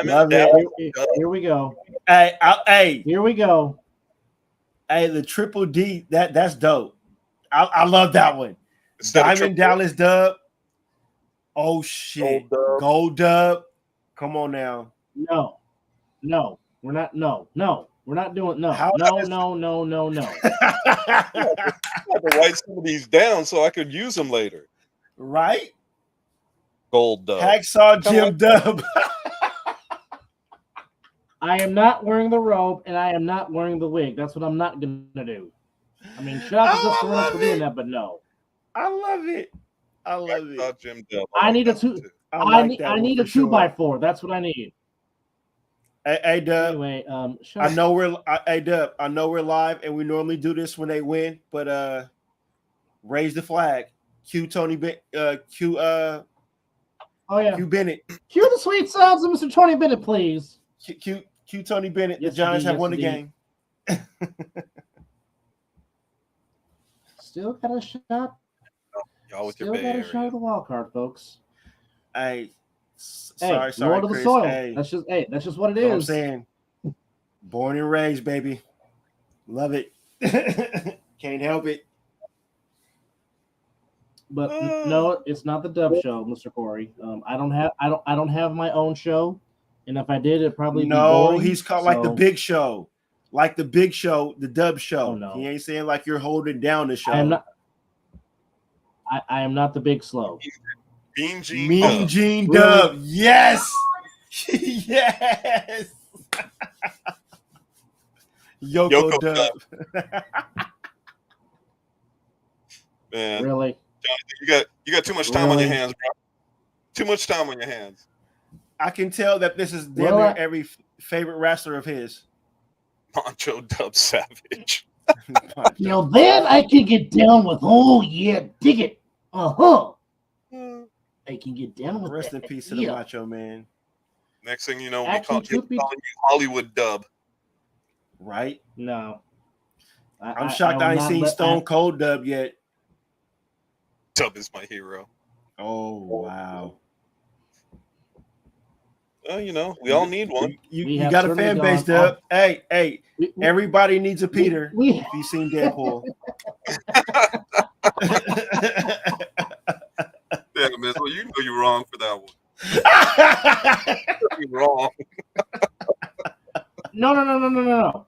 Love it. Here we go. Hey, here we go. Hey, the Triple D, that's dope. I love that one. Diamond Dallas Dub. Oh shit. Gold Dub. Come on now. No, we're not. No, we're not doing. No. I had to write some of these down so I could use them later. Right? Gold Dub. Hacksaw Jim Dub. I am not wearing the robe and I am not wearing the wig. That's what I'm not gonna do. I mean, shout out to Dustin Reynolds for doing that, but no. I love it. Jim Dub. I need a two. I need a 2x4. That's what I need. Hey Dub. Anyway, I know we're Dub. I know we're live and we normally do this when they win, but raise the flag. Q Bennett. Oh yeah. Q Bennett. Cue the sweet sounds of Mr. Tony Bennett, please. Q Tony Bennett. Yes, the Giants have won the game. Still got a shot. Y'all with Still your got a shot at the wild card, folks. Sorry, Lord of the Chris. soil. Hey, that's just what it is. What I'm saying. Born and raised, baby. Love it. Can't help it. But no, it's not the Dub Show, Mr. Corey. I don't have my own show, and if I did, it'd probably be boring, he's called like the Big Show, like the Big Show, the Dub Show. Oh, no. He ain't saying like you're holding down the show. I am not. I am not the Big Slow. Mean Gene Dub. Yes. Yes. Yoko Dub. Man, really? Jonathan, you got too much time on your hands, bro. Too much time on your hands. I can tell that this is every favorite wrestler of his. Macho Dub Savage. Then I can get down with, oh yeah, dig it. I can get down with Rest in peace to the Macho Man. Next thing you know, we calling you Hollywood Dub. Right? No. I'm shocked I ain't seen Stone Cold Dub yet. Dub is my hero. Oh, wow. Well, we all need one. You got a fan base, Dub. Hey, everybody needs a Peter if you've seen Deadpool. Damn, man. Well, you know you're wrong for that one. You're wrong. No.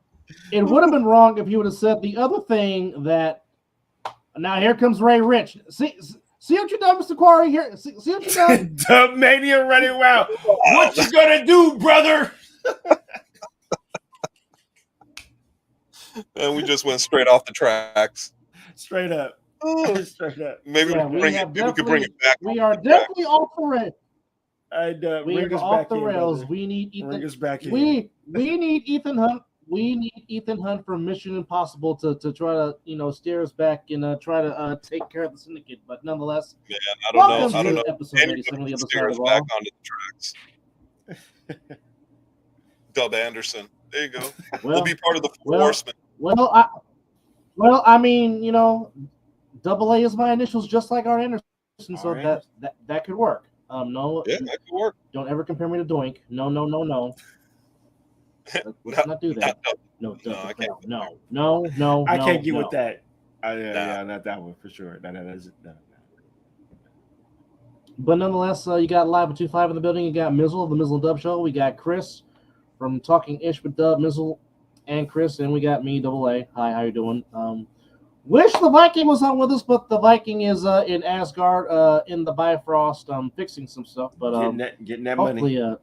It would have been wrong if you would have said the other thing that. Now here comes Ray Rich. See what you done, Mr. Quarry? Here, see what you done. Dub Mania running wild. What you gonna do, brother? And we just went straight off the tracks. Straight up. Straight up. Maybe we could bring it back. We are definitely off the rails. We are off the rails. We need Ethan. Bring us back in. We need Ethan Hunt. We need Ethan Hunt from Mission Impossible to try to steer us back and try to take care of the syndicate. But nonetheless, man, I don't know. Episode 87 of the other side of the back ball. onto the tracks. Dub Anderson. There you go. We'll be part of the Horsemen. I mean, Double A is my initials, just like Art Anderson, so that could work. No, yeah, that could work. Don't ever compare me to Doink. No. Let's not do that. No. I can't get with that. Yeah, not that one for sure. No. But nonetheless, you got Live at 2-5 in the building. You got Mizzle of the Mizzle and Dub Show. We got Chris from Talking Ish with Dub, Mizzle, and Chris. And we got me, Double A. Hi, how you doing? Wish the Viking was on with us, but the Viking is in Asgard in the Bifrost fixing some stuff. But getting that hopefully, money.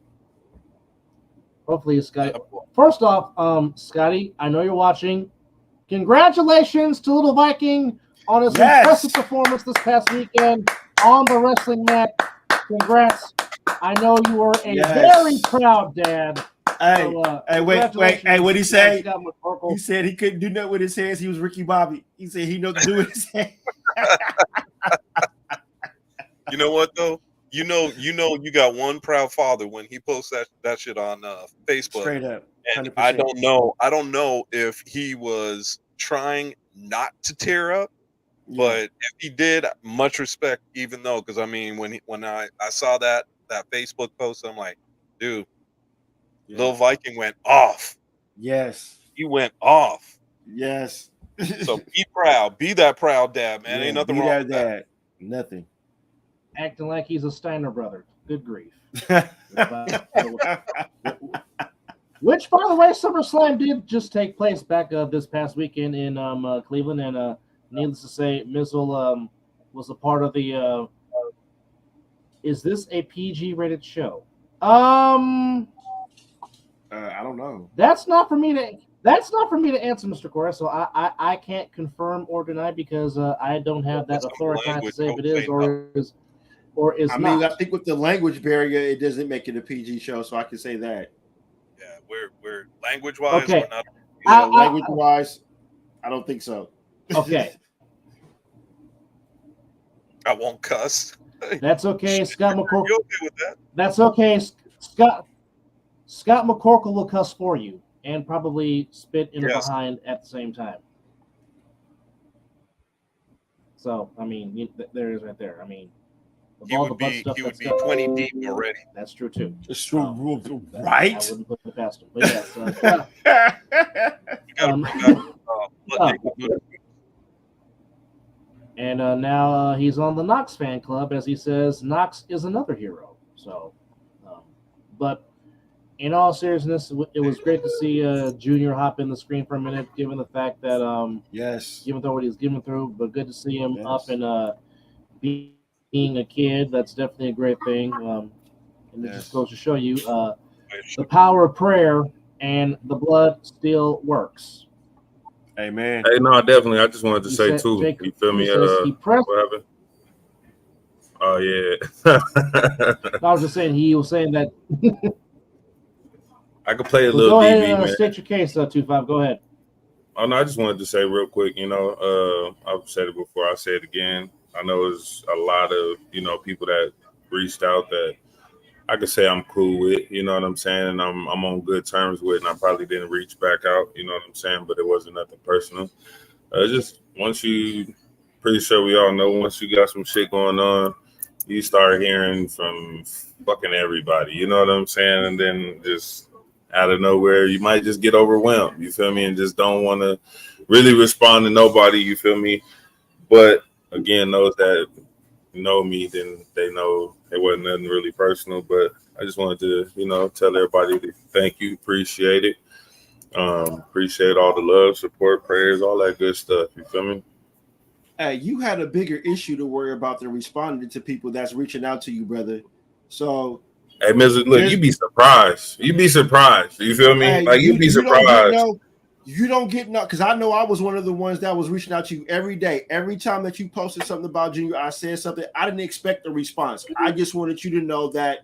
Hopefully, Scotty. First off, Scotty, I know you're watching. Congratulations to Little Viking on his impressive performance this past weekend on the wrestling mat. Congrats. I know you were a very proud dad. Hey, wait. Hey, what'd he say? He said he couldn't do nothing with his hands. He was Ricky Bobby. He said he knows to do with his hands. You know what though? You know, you got one proud father when he posts that shit on Facebook. Straight up. 100%. And I don't know if he was trying not to tear up, but if he did, much respect. Even though, because I mean, when I saw that Facebook post, I'm like, dude. Lil Viking went off. Yes. He went off. Yes. So be proud. Be that proud dad, man. Ain't nothing wrong with that. Nothing. Acting like he's a Steiner brother. Good grief. Which, by the way, SummerSlam did just take place back this past weekend in Cleveland. And needless to say, Mizzle was a part of the is this a PG-rated show? I don't know. That's not for me to answer, Mr. Corey. So I can't confirm or deny because I don't have that authority to say if it is or is not. I mean, I think with the language barrier, it doesn't make it a PG show, so I can say that. Yeah, we're language-wise. Okay. We're not, language-wise, I don't think so. Okay. I won't cuss. That's okay, Scott McCorkle. You okay with that? That's okay, Scott McCorkle will cuss for you and probably spit in the behind at the same time. So, I mean, there it is right there. I mean, he would be 20 deep already. That's true, too. It's true, right? I wouldn't put it past him. But yes. And now he's on the Knox fan club, as he says, Knox is another hero. So, but in all seriousness, it was great to see Junior hop in the screen for a minute, given the fact that given what he's given through, but good to see him up and being a kid. That's definitely a great thing. And it just goes to show you the power of prayer and the blood still works. Amen. Hey, no, definitely. I just wanted to say too. Jacob, you feel me? What happened? Oh yeah. I was just saying he was saying that. I could play a little. Go ahead DB, and state your case, 2-5. Go ahead. Oh no, I just wanted to say real quick. You know, I've said it before. I'll say it again. I know there's a lot of people that reached out that I could say I'm cool with. You know what I'm saying, and I'm on good terms with. And I probably didn't reach back out. You know what I'm saying, but it wasn't nothing personal. Just once you, pretty sure we all know, once you got some shit going on, you start hearing from fucking everybody. You know what I'm saying, and then just out of nowhere, you might just get overwhelmed. You feel me, and just don't want to really respond to nobody. You feel me, but again, those that know me, then they know it wasn't nothing really personal. But I just wanted to, tell everybody to thank you, appreciate it. Appreciate all the love, support, prayers, all that good stuff. You feel me? Hey, you had a bigger issue to worry about than responding to people that's reaching out to you, brother. So, hey, Mr. Look, you'd be surprised. You'd be surprised. You feel me? Hey, you'd be surprised. You don't get no, because I know I was one of the ones that was reaching out to you every day. Every time that you posted something about Junior, I said something. I didn't expect a response. I just wanted you to know that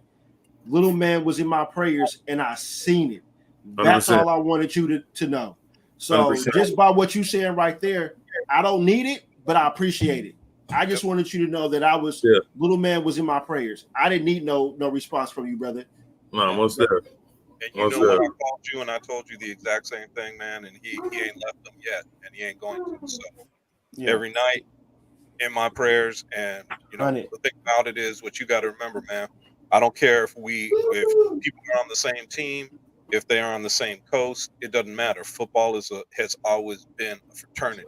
little man was in my prayers and I seen it. That's 100%. All I wanted you to know. So 100%. Just by what you saying right there, I don't need it, but I appreciate it. I just wanted you to know that I was little man was in my prayers. I didn't need no response from you, brother. No, most there. And you know what, I called you and I told you the exact same thing, man. And he ain't left them yet, and he ain't going to. So every night in my prayers, and the thing about it is, what you got to remember, man. I don't care if people are on the same team, if they are on the same coast. It doesn't matter. Football has always been a fraternity,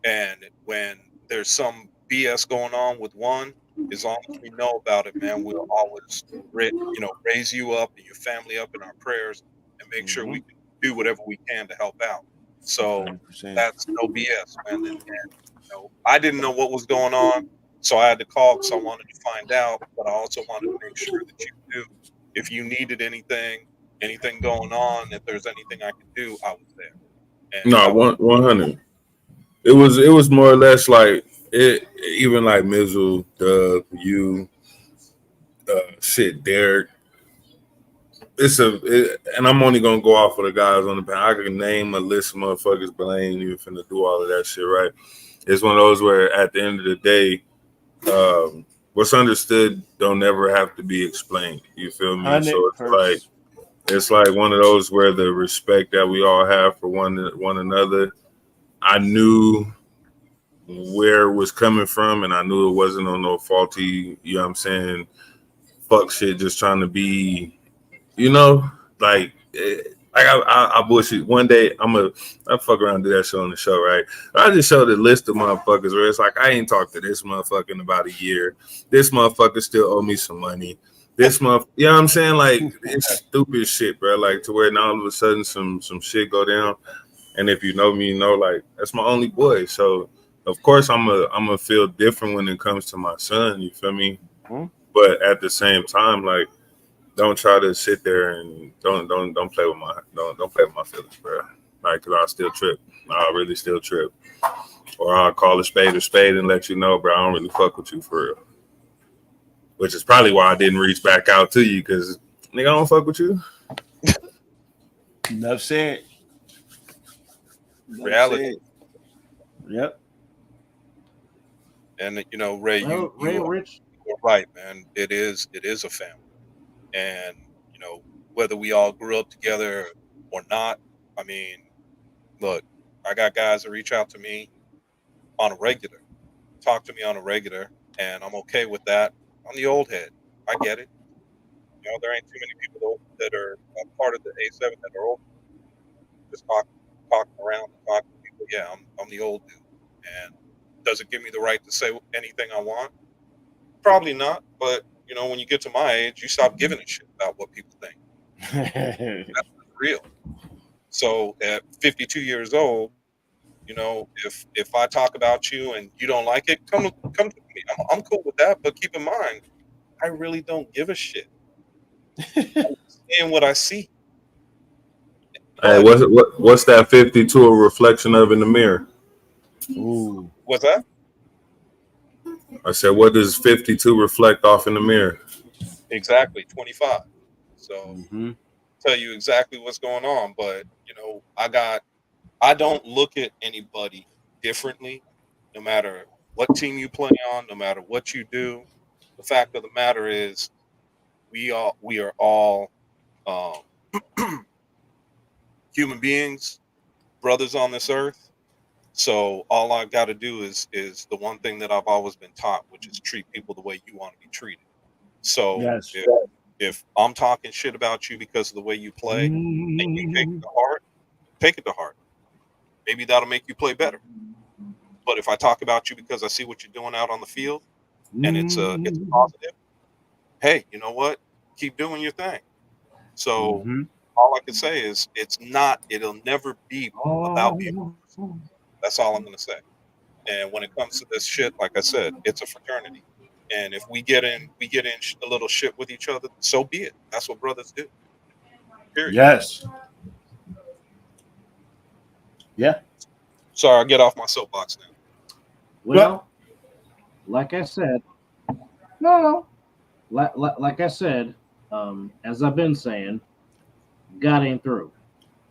and when there's some BS going on with one, as long as we know about it, man, we'll always, raise you up and your family up in our prayers and make sure we can do whatever we can to help out. So 100%. that's no BS, man. And I didn't know what was going on, so I had to call because I wanted to find out, but I also wanted to make sure that you knew if you needed anything going on, if there's anything I could do, I was there. And No, 100. It was more or less like it. Even like Mizzle, Doug, you, Derek. And I'm only gonna go off of the guys on the panel. I can name a list of motherfuckers, but I ain't even finna do all of that shit, right? It's one of those where at the end of the day, what's understood don't ever have to be explained. You feel me? 100%. So it's like one of those where the respect that we all have for one another. I knew where it was coming from, and I knew it wasn't on no faulty, you know what I'm saying, fuck shit, just trying to be, like I bullshit. One day I fuck around and do that shit on the show, right? I just showed a list of motherfuckers where it's like I ain't talked to this motherfucker in about a year. This motherfucker still owe me some money. This month, you know what I'm saying? Like it's stupid shit, bro. Like to where now all of a sudden some shit go down. And if you know me, you know, like that's my only boy. So of course I'm a feel different when it comes to my son. You feel me? Mm-hmm. But at the same time, like don't try to sit there and don't play with my don't play with my feelings, bro. Like, cause I'll still trip. I'll really still trip. Or I'll call a spade and let you know, bro. I don't really fuck with you for real. Which is probably why I didn't reach back out to you, cause nigga, I don't fuck with you. Enough said. Reality. Yep. And Ray, you're right, man. It is a family, and whether we all grew up together or not. I mean, look, I got guys that reach out to me on a regular, talk to me on a regular, and I'm okay with that. I'm the old head. I get it. There ain't too many people that are part of the A7 that are old. Just talking around and talking to people. Yeah, I'm the old dude. And does it give me the right to say anything I want? Probably not. But when you get to my age, you stop giving a shit about what people think. That's real. So at 52 years old, if I talk about you and you don't like it, come to me. I'm cool with that. But keep in mind, I really don't give a shit. I'm seeing what I see. Hey, what's that 52 a reflection of in the mirror? Ooh. What's that? I said, what does 52 reflect off in the mirror? Exactly, 25. So tell you exactly what's going on. But I don't look at anybody differently, no matter what team you play on, no matter what you do. The fact of the matter is, we are all human beings, brothers on this earth. So all I got to do is the one thing that I've always been taught, which is treat people the way you want to be treated. So yes. if I'm talking shit about you because of the way you play and you take it to heart. Maybe that'll make you play better. But if I talk about you because I see what you're doing out on the field and it's positive, hey, you know what? Keep doing your thing. So all I can say is it'll never be about me. That's all I'm going to say. And when it comes to this shit, like I said, it's a fraternity. And if we get in a little shit with each other, so be it. That's what brothers do. Period. Yes. Yeah. Sorry, I'll get off my soapbox now. Well, like I said, like I said, as I've been saying, God ain't through.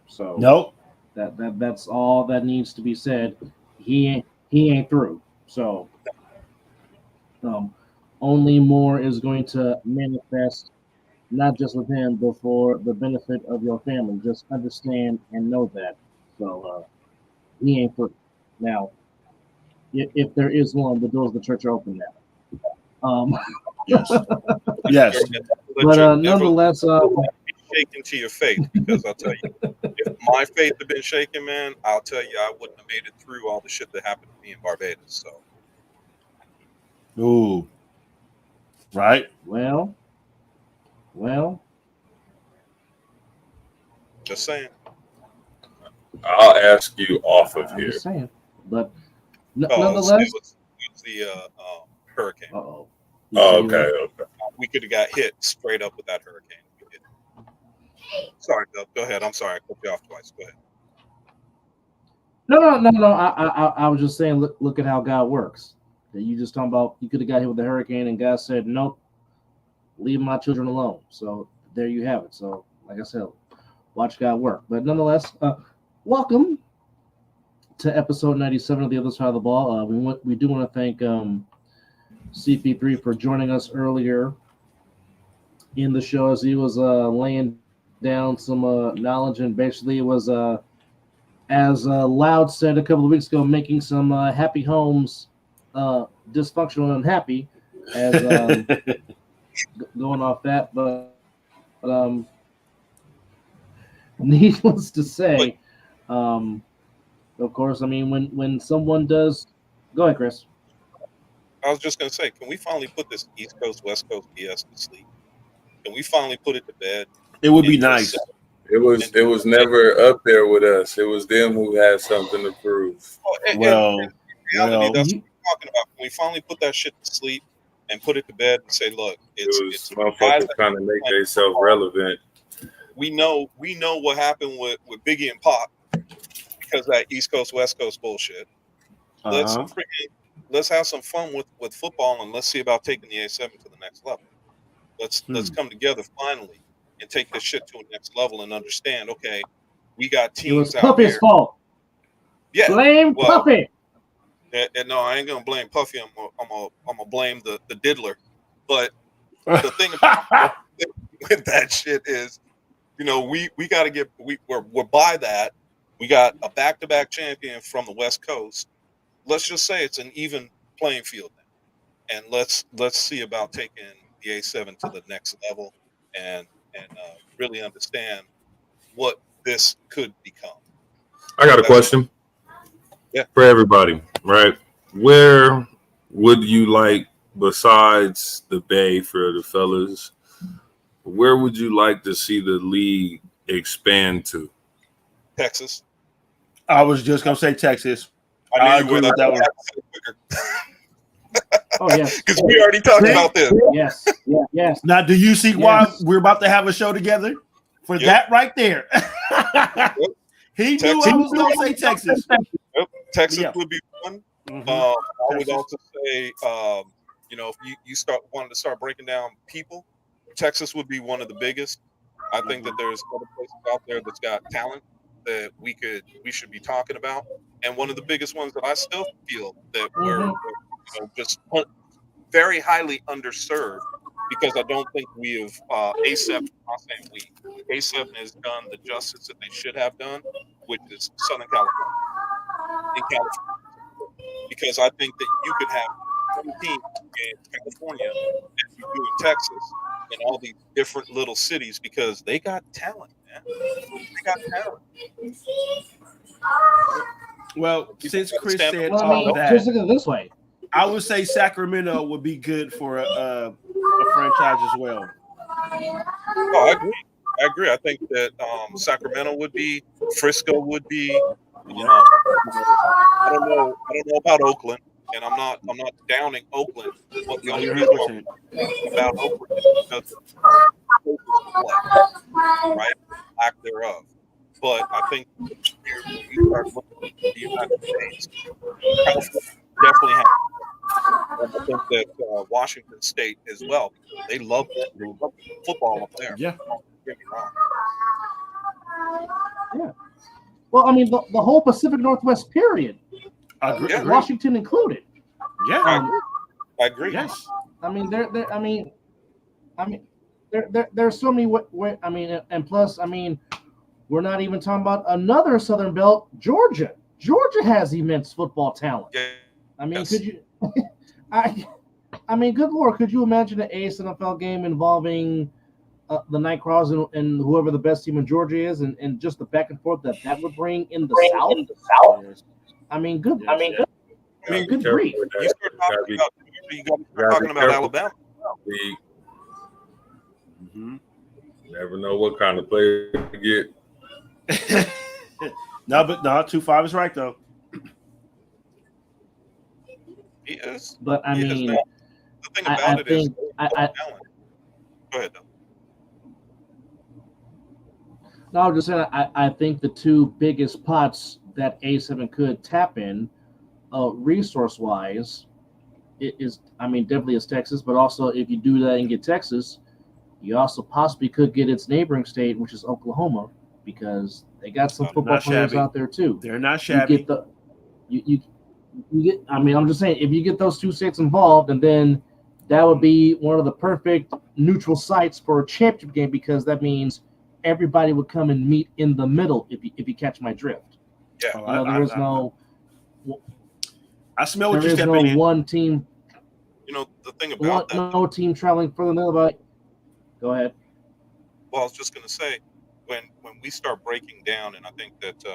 So nope. That's all that needs to be said. He ain't through. So only more is going to manifest, not just with him, but for the benefit of your family. Just understand and know that. So he ain't through. Now, if there is one, the doors of the church are open now. Yes. But nonetheless, shaken to your faith, because I'll tell you, if my faith had been shaken, man, I'll tell you, I wouldn't have made it through all the shit that happened to me in Barbados. So, ooh, Right. Well. Just saying. I'll ask you off of I'm here. just saying, but Nonetheless, nonetheless. it was the hurricane. Uh-oh. Oh, okay. We could have got hit straight up with that hurricane. We did. Sorry, Dub. Go ahead. I'm sorry. I cut you off twice. Go ahead. No. I was just saying, look at how God works. You just talking about you could have got hit with the hurricane, and God said, nope, leave my children alone. So there you have it. So, like I said, watch God work. But nonetheless, welcome to episode 97 of The Other Side of the Ball. We do want to thank CP3 for joining us earlier in the show as he was laying down some knowledge, and basically it was, as Loud said a couple of weeks ago, making some happy homes dysfunctional and unhappy as going off that. But needless to say, of course, I mean, when someone does, go ahead, Chris. I was just gonna say, can we finally put this East Coast West Coast BS to sleep? Can we finally put it to bed? It would be nice. It was never up there with us. It was them who had something to prove. Well, in reality, that's what we're talking about. Can we finally put that shit to sleep and put it to bed and say, look, it's motherfuckers trying to make themselves relevant. We know what happened with Biggie and Pop because of that East Coast West Coast bullshit. Let's have some fun with football, and let's see about taking the A7 to the next level. Let's come together finally and take this shit to a next level and understand. Okay, we got teams. It was out Puffy's here. fault. Yeah, blame Puffy. No, I ain't gonna blame Puffy. I'm gonna blame the diddler. But the thing about with that shit is, we got to we're by that. We got a back-to-back champion from the West Coast. Let's just say it's an even playing field now, and let's see about taking the A7 to the next level and really understand what this could become. I got a question. Yeah. For everybody, right? Where would you like, besides the Bay for the fellas, where would you like to see the league expand to? Texas. I was just gonna say Texas. I agree with that one. Oh yes, because we already talked about this. Yes. Now, do you see why we're about to have a show together? For that right there. He knew I was gonna say Texas. Texas would be one. I would also say, if you wanted to start breaking down people, Texas would be one of the biggest. I think that there's other places out there that's got talent that we should be talking about, and one of the biggest ones that I still feel that we're just very highly underserved, because I don't think we have A7. I'm saying A7 has done the justice that they should have done, which is Southern California. In California, because I think that you could have 1 team in California as you do in Texas and all these different little cities, because they got talent, man. They got talent. Well, since Chris said just all that, look at it this way. I would say Sacramento would be good for a franchise as well. Oh, I agree. I think that Sacramento would be, Frisco would be. I don't know about Oakland, and I'm not downing Oakland. What the only reason about Oakland is because of play, right? Lack thereof. But I think when you start looking at the United States, California definitely has. And I think that Washington State as well. They love football up there. Yeah. Don't get me wrong. Yeah. Well, I mean, the whole Pacific Northwest period, Washington included. Yeah, I agree. Yes. I mean, there's so many. And plus, I mean, we're not even talking about another Southern Belt, Georgia. Georgia has immense football talent. Yeah. I mean, could you? I mean, good Lord, could you imagine an ASNFL game involving the Nightcrawlers and whoever the best team in Georgia is, and just the back and forth that would bring in the South? Yes. I mean, good. Good grief. You start talking about Alabama. league. Mm-hmm. Never know what kind of player to get. No, 2-5 is right though. He is. But I mean, the thing about it is, go ahead. No, I'm just saying. I think the two biggest pots that A7 could tap in, resource-wise, is definitely is Texas. But also, if you do that and get Texas, you also possibly could get its neighboring state, which is Oklahoma, because they got some football players out there too. They're not shabby. You get. I'm just saying, if you get those two states involved, and then that would be one of the perfect neutral sites for a championship game, because that means everybody would come and meet in the middle. If you catch my drift. Yeah. There is no. I smell what there you're is no stepping in. one team. The thing about that. No team traveling further than the. Go ahead. Well, I was just going to say, when we start breaking down, and I think that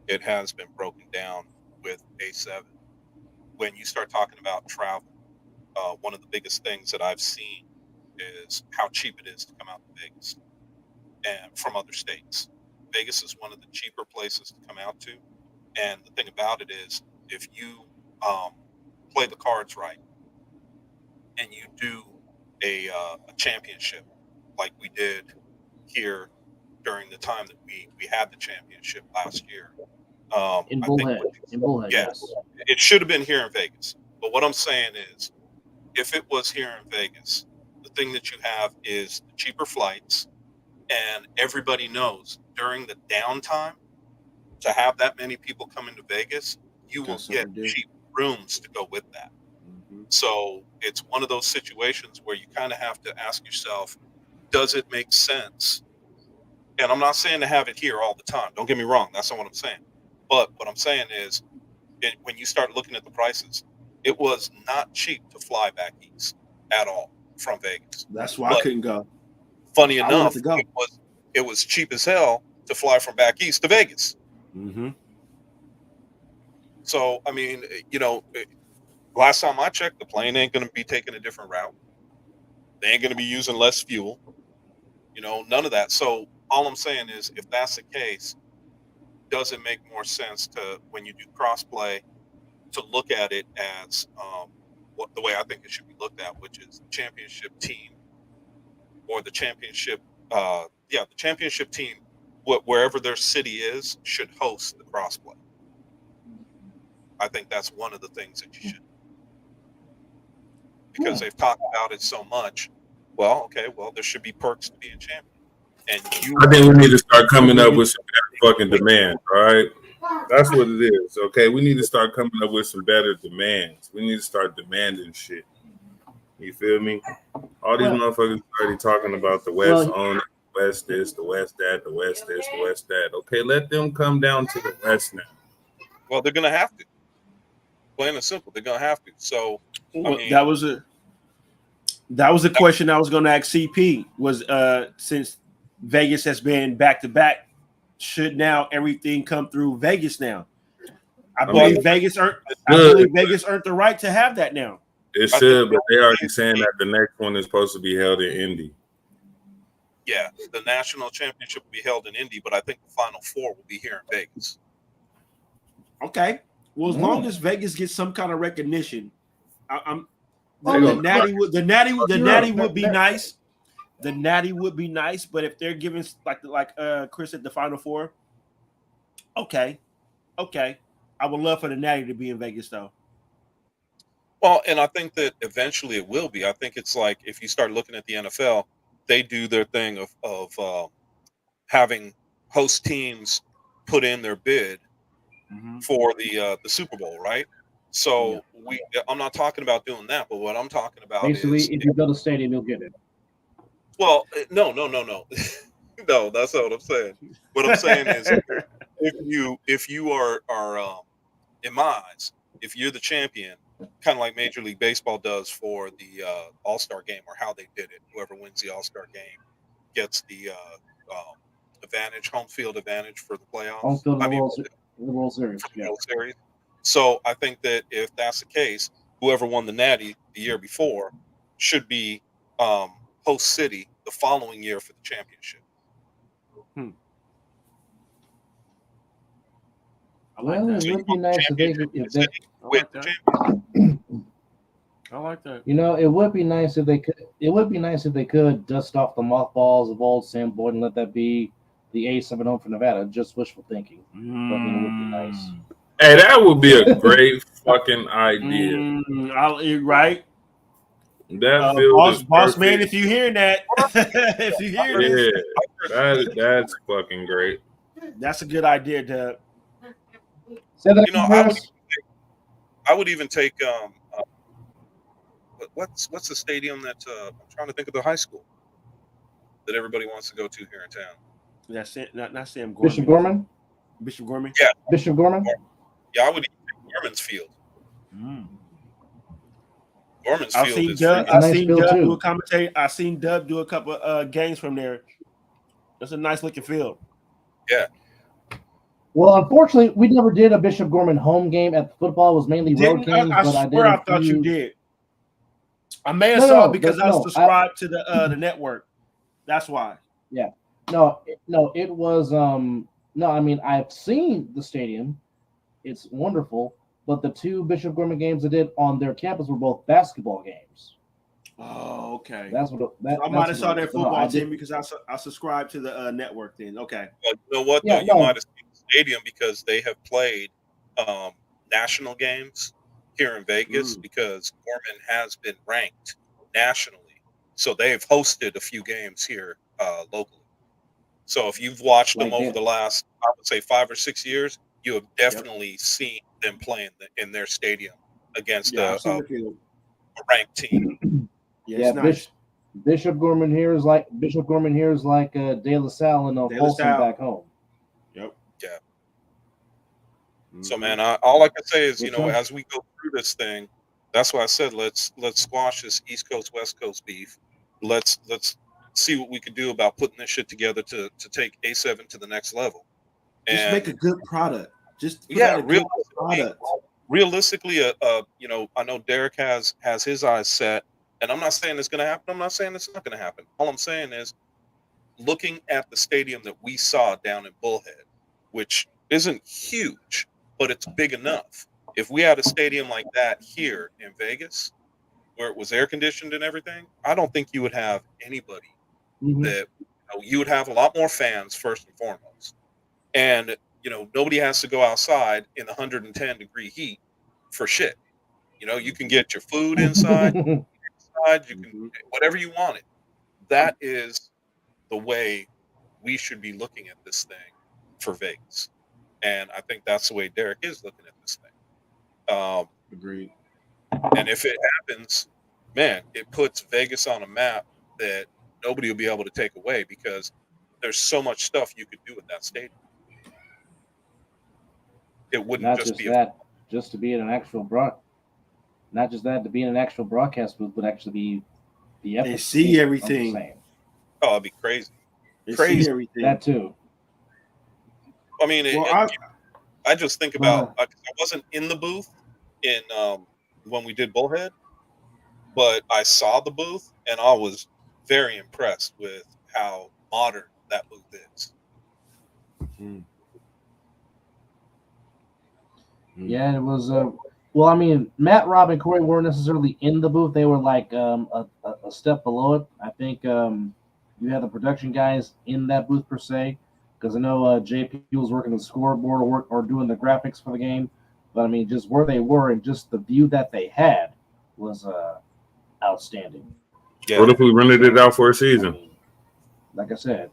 it has been broken down with A7, when you start talking about travel, one of the biggest things that I've seen is how cheap it is to come out to Vegas and from other states. Vegas is one of the cheaper places to come out to. And the thing about it is, if you play the cards right and you do a championship like we did here during the time that we had the championship last year. In Bullhead, yes. It should have been here in Vegas. But what I'm saying is, if it was here in Vegas, the thing that you have is the cheaper flights, and everybody knows during the downtime, to have that many people come into Vegas, you will get cheap rooms to go with that. Mm-hmm. So it's one of those situations where you kind of have to ask yourself, does it make sense? And I'm not saying to have it here all the time. Don't get me wrong. That's not what I'm saying. But what I'm saying is, when you start looking at the prices, it was not cheap to fly back east at all from Vegas. That's why I couldn't go. Funny enough, it was cheap as hell to fly from back east to Vegas. Mm-hmm. So, last time I checked, the plane ain't going to be taking a different route. They ain't going to be using less fuel. None of that. So all I'm saying is, if that's the case, does it make more sense to, when you do cross-play, to look at it as the way I think it should be looked at, which is the championship team or the championship, the championship team, wherever their city is, should host the cross-play. I think that's one of the things that you should, because they've talked about it so much. Well, there should be perks to being champion. And I think we need to start coming up with some better fucking demands, all right? That's what it is, okay? We need to start coming up with some better demands. We need to start demanding shit. You feel me? All these motherfuckers already talking about the West owning, the West this, the West that, the West this, the West that. Okay, let them come down to the West now. Well, they're going to have to. Plain and simple, they're going to have to. So, that was a question I was going to ask CP, was since Vegas has been back-to-back, should now everything come through Vegas now? I believe Vegas earned the right to have that now. It should, but they already saying that the next one is supposed to be held in Indy. Yeah, the national championship will be held in Indy, but I think the Final Four will be here in Vegas. Okay. Well, as long as Vegas gets some kind of recognition, the natty would be nice. The natty would be nice, but if they're giving like Chris at the Final Four, okay, I would love for the natty to be in Vegas though. Well, and I think that eventually it will be. I think it's like, if you start looking at the NFL, they do their thing of having host teams put in their bid for the Super Bowl, right? So I'm not talking about doing that, but what I'm talking about basically, is, if you build a stadium, you'll get it. Well, no, no, that's not what I'm saying. What I'm saying is, if you are in my eyes, if you're the champion, kind of like Major League Baseball does for the All-Star game, or how they did it, whoever wins the All-Star game gets the home field advantage for the playoffs. The World Series. World Series. So I think that if that's the case, whoever won the Natty the year before should be host city the following year for the championship. Well, it would be nice if they win the championship. I like that. You know, it would be nice if they could. It would be nice if they could dust off the mothballs of old Sam Boyd and let that be the A7 for Nevada. Just wishful thinking. But I mean, it would be nice. Hey, that would be a great fucking idea. Right? That boss man, if you hear that, if you hear this, that's fucking great. That's a good idea, Doug. You know, I would even take what's the stadium that I'm trying to think of, the high school that everybody wants to go to here in town. That's it. Not Sam Gorman. Bishop Gorman. Bishop Gorman. Yeah. Bishop Gorman. Yeah, I would even take Gorman's Field. Gorman's I've Field seen is Doug. nice. I've seen Doug do a commentate. I've seen Doug do a couple of games from there. That's a nice looking field. Yeah. Well, unfortunately, we never did a Bishop Gorman home game at the football. It was mainly road games. I swear I thought you did. I may have saw it because I subscribed to the network. That's why. Yeah. No, it was no, I mean, I've seen the stadium. It's wonderful, but the two Bishop Gorman games they did on their campus were both basketball games. Oh, okay. That's what I might have saw their football team because I subscribed to the network then. Okay. But you know what? Yeah, you might have seen the stadium because they have played national games here in Vegas because Gorman has been ranked nationally. So they've hosted a few games here locally. So if you've watched them over the last, I would say 5 or 6 years, you have definitely seen them playing in their stadium against a ranked team. Yeah, nice. Bishop Gorman here is like De La Salle and Folsom back home. Yep. Yeah. So man, all I can say is, you know, as we go through this thing, that's why I said let's squash this East Coast West Coast beef. Let's see what we can do about putting this shit together to take A7 to the next level. Just make a good product. Just realistically, you know, I know Derek has his eyes set, and I'm not saying it's going to happen. I'm not saying it's not going to happen. All I'm saying is, looking at the stadium that we saw down in Bullhead, which isn't huge, but it's big enough. If we had a stadium like that here in Vegas, where it was air conditioned and everything, I don't think you would have anybody that, you know, you would have a lot more fans first and foremost. And, you know, nobody has to go outside in 110-degree heat for shit. You know, you can get your food inside, you can whatever you want it. That is the way we should be looking at this thing for Vegas. And I think that's the way Derek is looking at this thing. Agreed. And if it happens, man, it puts Vegas on a map that nobody will be able to take away because there's so much stuff you could do with that stadium. It wouldn't not just be just to be in an actual not just that, to be in an actual broadcast booth would actually be the epic. They see everything. Oh, it'd be crazy. See everything. That too. I mean, I just think about. I wasn't in the booth in when we did Bullhead, but I saw the booth and I was very impressed with how modern that booth is. Yeah, it was. Well, I mean, Matt, Rob, and Corey weren't necessarily in the booth. They were like a step below it. I think you had the production guys in that booth per se, because I know JP was working the scoreboard or doing the graphics for the game. But I mean, just where they were and just the view that they had was outstanding. Yeah. What if we rented it out for a season? Like I said.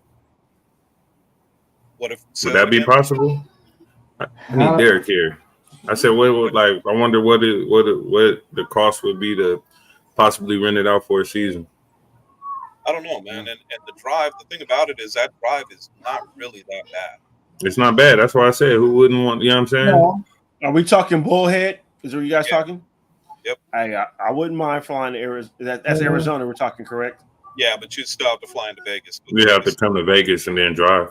What if would that be possible? I need Derek here. I said, I wonder what the cost would be to possibly rent it out for a season. I don't know, man. And the drive, the thing about it is that drive is not really that bad. It's not bad. That's why I said, who wouldn't want, you know what I'm saying? No. Are we talking Bullhead? Is what you guys talking? Yep. I wouldn't mind flying to Arizona. That's Arizona we're talking, correct? Yeah, but you'd still have to fly into Vegas. You have to come to Vegas and then drive.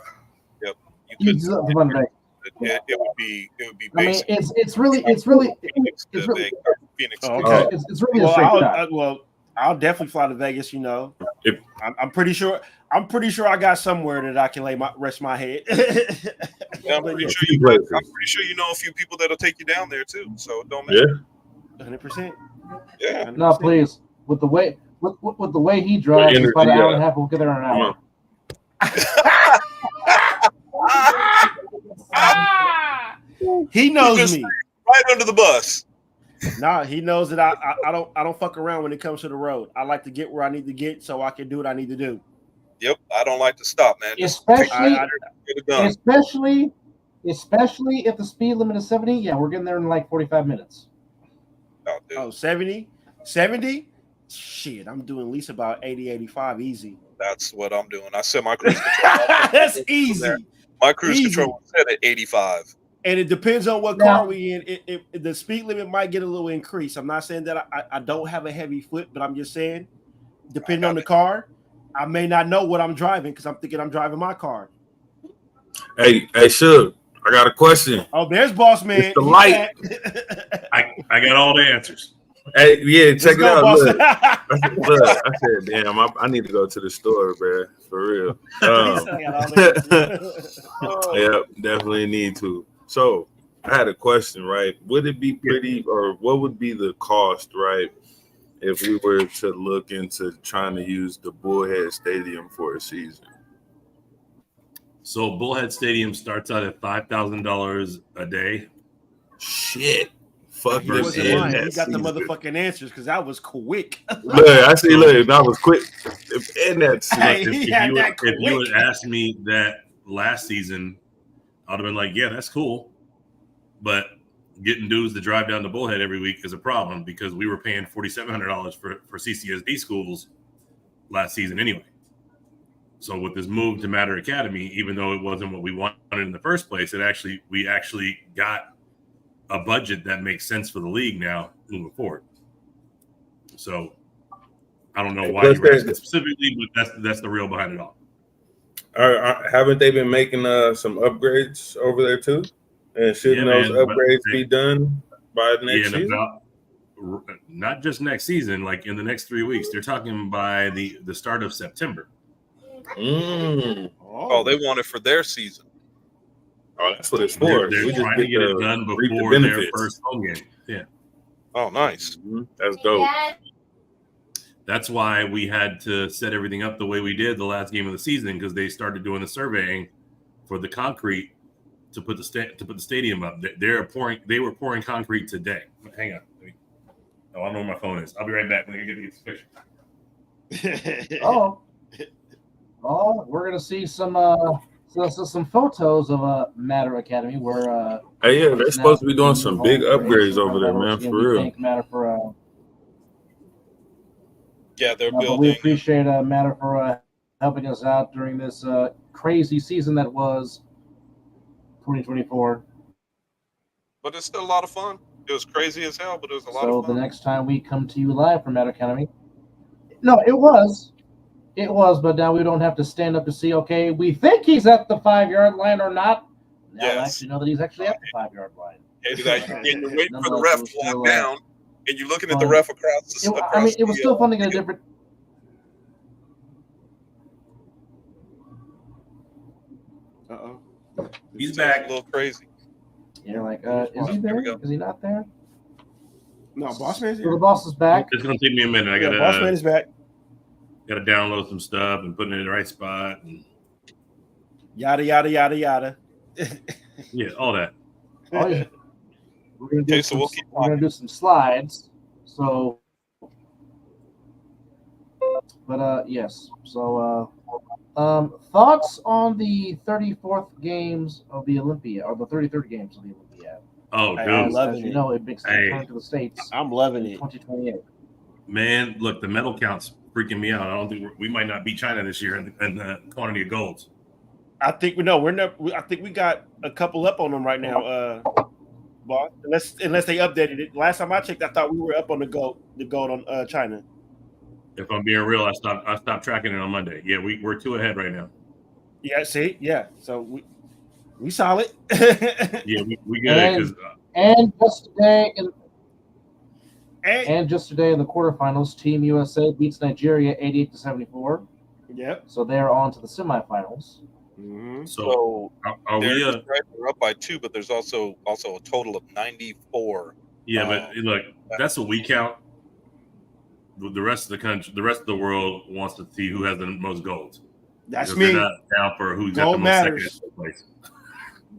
Yep. It would be basic. I mean, it's really Phoenix to Vegas. Okay. It's really a straight shot. Well, I'll definitely fly to Vegas. You know, If- I'm pretty sure. I'm pretty sure I got somewhere that I can rest my head. Yeah, I'm But pretty yeah, sure you know a few people that'll take you down there too. So it don't matter. 100%. Yeah. 100%. No, please. With the way he drives, it's about an hour and a half. We'll get there in an hour. He knows me right under the bus. Nah, he knows that I don't fuck around when it comes to the road. I like to get where I need to get so I can do what I need to do. Yep, I don't like to stop, man. Especially if the speed limit is 70. Yeah, we're getting there in like 45 minutes. Oh, 70? 70? Shit, I'm doing at least about 80, 85 easy. That's what I'm doing. I set my cruise control. That's easy. My cruise control was set at 85. And it depends on what car we in. The speed limit might get a little increase. I'm not saying that I don't have a heavy foot, but I'm just saying, depending on the car, I may not know what I'm driving because I'm thinking I'm driving my car. Hey, Shug, I got a question. Oh, there's Boss Man. It's the light. I got all the answers. Hey, yeah, check it out. Boss. Look, I said, damn, I need to go to the store, bro, for real. Yep, definitely need to. So I had a question, right? Would it be pretty, or what would be the cost, right, if we were to look into trying to use the Bullhead Stadium for a season? So Bullhead Stadium starts out at $5,000 a day. Shit. Fuck He wasn't this. lying. He got the motherfucking answers because that was quick. Look, I see. Look, that was quick. And that's If you would ask me that last season, I'd have been like, yeah, that's cool. But getting dudes to drive down to Bullhead every week is a problem because we were paying $4,700 for CCSD schools last season anyway. So with this move to Matter Academy, even though it wasn't what we wanted in the first place, we actually got a budget that makes sense for the league now moving forward. So I don't know why you're asking specifically, but that's the real behind it all. Haven't they been making some upgrades over there too? And shouldn't those upgrades be done by next season? Not just next season, like in the next 3 weeks. They're talking by the start of September. Oh, they want it for their season. Oh, that's what it's for. They're trying to get it done before their first home game. Yeah. Oh, nice. That's dope. That's why we had to set everything up the way we did the last game of the season because they started doing the surveying for the concrete to put the stadium up. They were pouring concrete today. Hang on. I don't know where my phone is. I'll be right back when I get this picture. We're gonna see some photos of Matter Academy where they're supposed to be doing some big upgrades over there, man, for real. Matter for they're building. We appreciate Matter for helping us out during this crazy season that was 2024. But it's still a lot of fun. It was crazy as hell, but it was a lot of fun. So the next time we come to you live from Matter Academy, no, it was, but now we don't have to stand up to see. Okay, we think he's at the 5-yard line or not. Now I actually know that he's actually at the 5-yard line. And you're waiting for the ref to walk down, and you're looking at the ref across the. It was still fun to get a different. He's back. A little crazy. You're like, is he there? Is he not there? No, Boss Man's here. So the boss is back. It's gonna take me a minute. Boss Man is back. Got to download some stuff and put it in the right spot. And... Yada yada yada yada. Yeah, all that. We're gonna do some slides. So, but yes. So, thoughts on the 34th games of the Olympia, or the 33rd games of the Olympiad? Oh, dude. I'm loving it. You know, it makes the return to the States. I'm loving it. 2028. Man, look, the medal count's freaking me out. I don't think we might not beat China this year in the quantity of golds. I think I think we got a couple up on them right now, boss. Unless they updated it. Last time I checked, I thought we were up on the gold on China. If I'm being real, I stopped tracking it on Monday. Yeah, we're 2 ahead right now. Yeah, see, yeah. So we solid. Yeah, we get it because and just today And just today in the quarterfinals, Team USA beats Nigeria 88-74. Yep. So they are on to the semifinals. Mm-hmm. So are we? They're up by 2, but there's also a total of 94. Yeah, but look, that's what we count. The rest of the country, the rest of the world wants to see who has the most golds. That's because me. They're not down for who's Gold got the most matters. second place.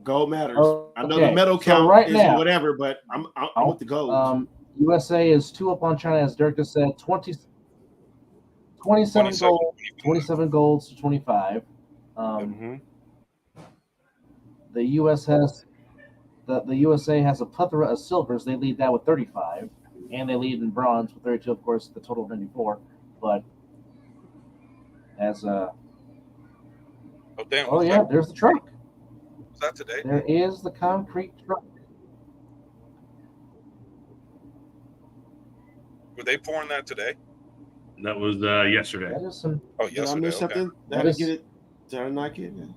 Gold matters. Okay. I know the medal count right is now, whatever, but I'm with the gold. USA is 2 up on China, as Dirk just said. 27 golds to 25. The USA has a plethora of silvers. They lead that with 35, and they lead in bronze with 32. Of course, the total of 94. But as there's the truck. Was that today? There is the concrete truck. Were they pouring that today? That was yesterday. That is some. Yesterday. Did I miss something? Did I not get it?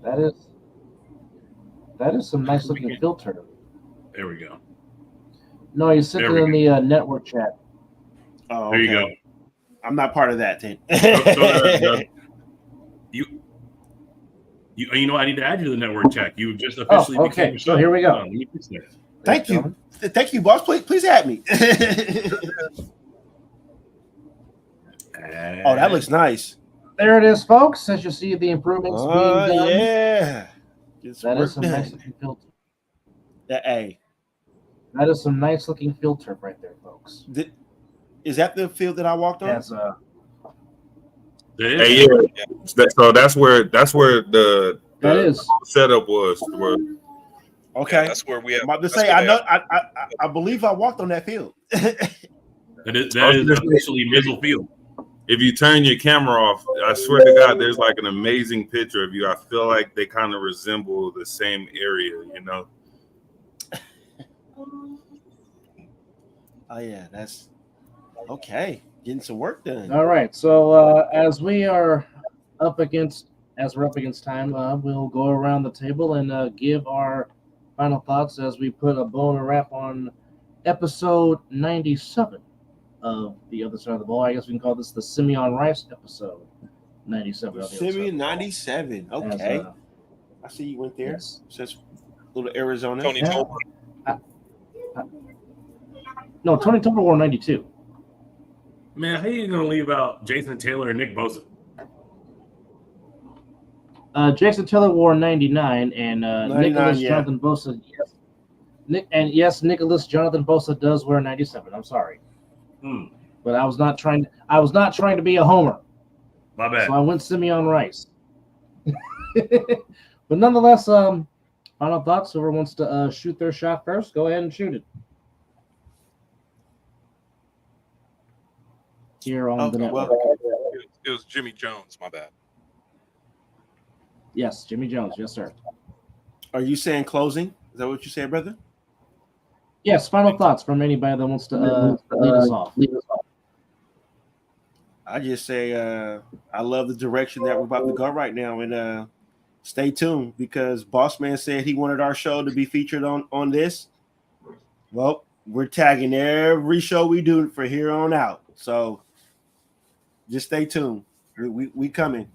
That is some nice looking filter. There we go. No, you sent it in the network chat. Oh, there you go. I'm not part of that thing. You know, I need to add you to the network chat. You just officially became a show. So here we go. Thank you, boss. Please add me. Oh, that looks nice. There it is, folks. As you see, the improvements being done. Yeah. That is some nice looking filter. That is some nice looking filter right there, folks. Is that the field that I walked on? Yes. So that's where the setup was. Okay, that's where we have. I'm about to say, I believe I walked on that field. That is officially Mizzle Field. If you turn your camera off, I swear to God, there's like an amazing picture of you. I feel like they kind of resemble the same area, you know? Oh, yeah, that's okay. Getting some work done. All right. So as we're up against time, we'll go around the table and give our final thoughts as we put a bow and a wrap on episode 97 of The Other Side of the Ball. I guess we can call this the Simeon Rice episode 97. Simeon 97. Okay. I see you went there. Yes. Since little Arizona. Tony Tolbert. No, Tony Tolbert wore 92. Man, how are you going to leave out Jason Taylor and Nick Bosa? Jason Taylor wore 99, and Nicholas Jonathan Bosa. Yes, Nicholas Jonathan Bosa does wear 97. I'm sorry, but I was not trying to be a homer. My bad. So I went Simeon Rice. But nonetheless, final thoughts. Whoever wants to shoot their shot first, go ahead and shoot it. Here on the network. It was Jimmy Jones. My bad. Yes, Jimmy Jones. Yes, sir. Are you saying closing? Is that what you said, brother? Yes. Final thoughts from anybody that wants to lead us off. I just say I love the direction that we're about to go right now, and stay tuned because Boss Man said he wanted our show to be featured on this. Well, we're tagging every show we do for here on out, so just stay tuned. We coming.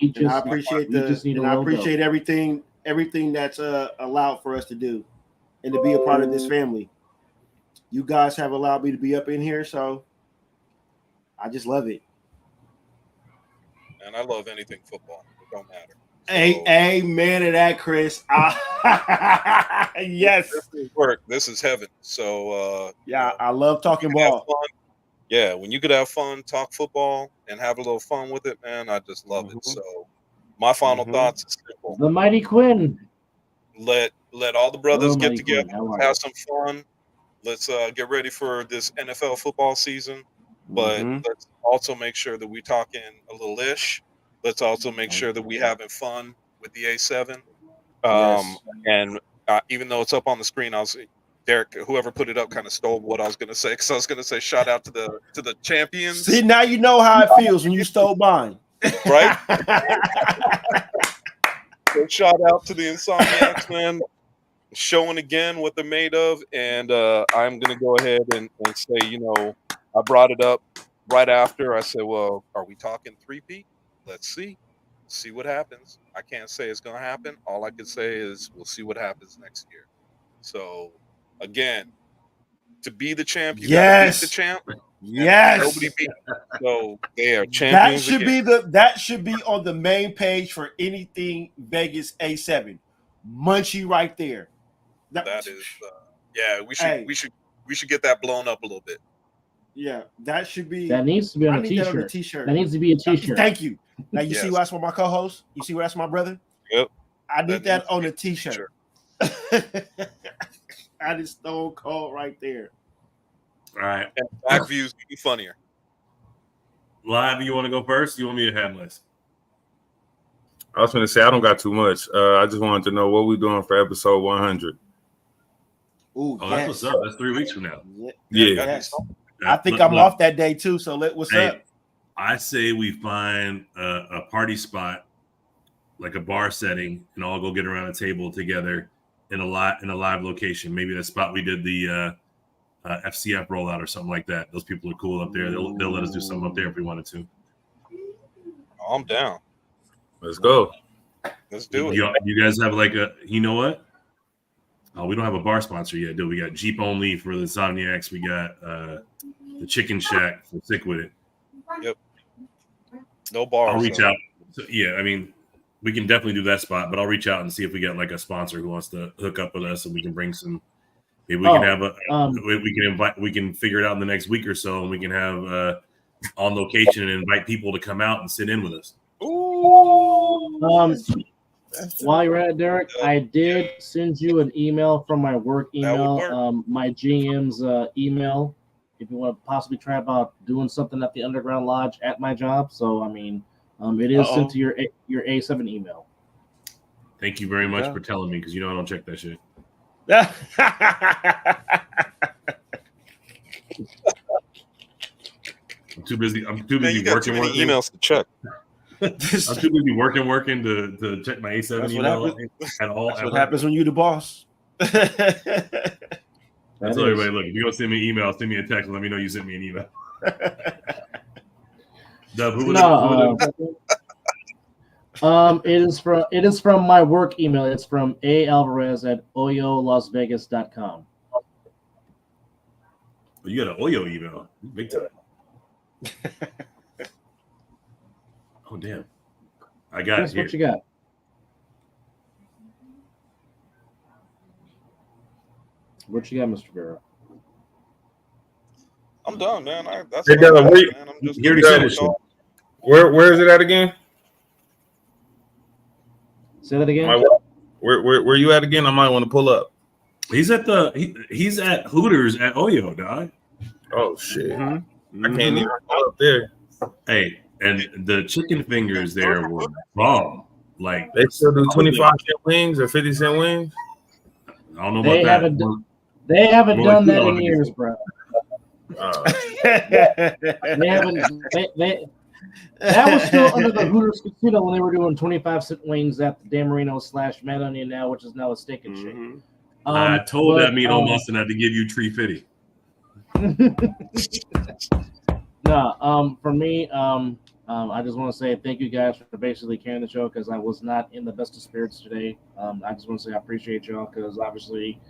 And I appreciate everything that's allowed for us to do and to be a part of this family. You guys have allowed me to be up in here, so I just love it. And I love anything football. It don't matter. Amen to that, Chris. Yes. This is work. This is heaven. So I love talking ball. Yeah, when you could have fun, talk football, and have a little fun with it, man, I just love it. So my final thoughts is simple. The Mighty Quinn. Let all the brothers get together, have some fun. Let's get ready for this NFL football season. But let's also make sure that we talking a little ish. Let's also make sure that we having fun with the A7. And even though it's up on the screen, Derek, whoever put it up, kind of stole what I was going to say, because I was going to say shout out to the champions. See, now you know how it feels when you stole mine, right? So shout out to the Insomniacs, man. showing again what they're made of, and I'm gonna go ahead and say, I brought it up right after. I said, well, are we talking 3-peat? Let's see what happens. I can't say it's gonna happen. All I can say is we'll see what happens next year. So again, to be the champ, you gotta beat the champ. Yes. Nobody beat them. So they are champions. That should be on the main page for anything Vegas A7. Munchie right there. That is we should get that blown up a little bit. Yeah, that should be. That needs to be on a t-shirt. t-shirt. T-shirt. That needs to be a t-shirt. Thank you. Now you see that's for my co-host. You see that's my brother. Yep. I need that on a t-shirt. That is stone cold right there. All right. And back views be funnier. Live, you want to go first? You want me to handle this? I was going to say I don't got too much. I just wanted to know what we're doing for episode 100. Ooh, that's what's up. That's 3 weeks from now. Yeah. Yes. I think I'm off that day too. So what's up? I say we find a party spot, like a bar setting, and all go get around a table together in a live location. Maybe the spot we did the FCF rollout or something like that. Those people are cool up there. They'll let us do something up there if we wanted to. I'm down. Let's go. Let's do it. You guys have like you know what? Oh, we don't have a bar sponsor yet, do we? Got Jeep Only for the Insomniacs. We got the Chicken Shack for Sick With It. Yep. No bars. I'll reach out. So, yeah, I mean, we can definitely do that spot, but I'll reach out and see if we get like a sponsor who wants to hook up with us, and we can bring some. Maybe we can have we can figure it out in the next week or so, and we can have on location and invite people to come out and sit in with us. While you're at it, Derek, I did send you an email from my work email, my GM's email. If you want to possibly try about doing something at the Underground Lodge at my job, so I mean, it is sent to your A7 email. Thank you very much for telling me, because I don't check that shit. I'm too busy working emails to check. I'm too busy working to check my A7 email at all. That's what happens when you're the boss. That's everybody. Look, if you're gonna send me an email, send me a text and let me know you sent me an email. Dub, it is from my work email. It's from aalvarez@oyolasvegas.com. Well, you got an Oyo email, big time. Oh damn! I got it here. What you got? What you got, Mr. Vera? I'm done, man. That's hey, Della, man. I'm just where is it at again? Say that again. Where you at again? I might want to pull up. He's at he's at Hooters at Oyo, dog. Oh shit! Mm-hmm. I can't even go up there. Hey, and the chicken fingers there were bomb. Like they still do 25-cent wings or 50-cent wings. I don't know about that. They haven't done that in years, bro. That was still under the Hooters Casino when they were doing 25-cent wings at the Dan Marino / Mad Onion now, which is now a Steak and Shake. I told that meat almost and I had to give you $350. For me, I just want to say thank you guys for basically carrying the show, because I was not in the best of spirits today. I just want to say I appreciate y'all, because obviously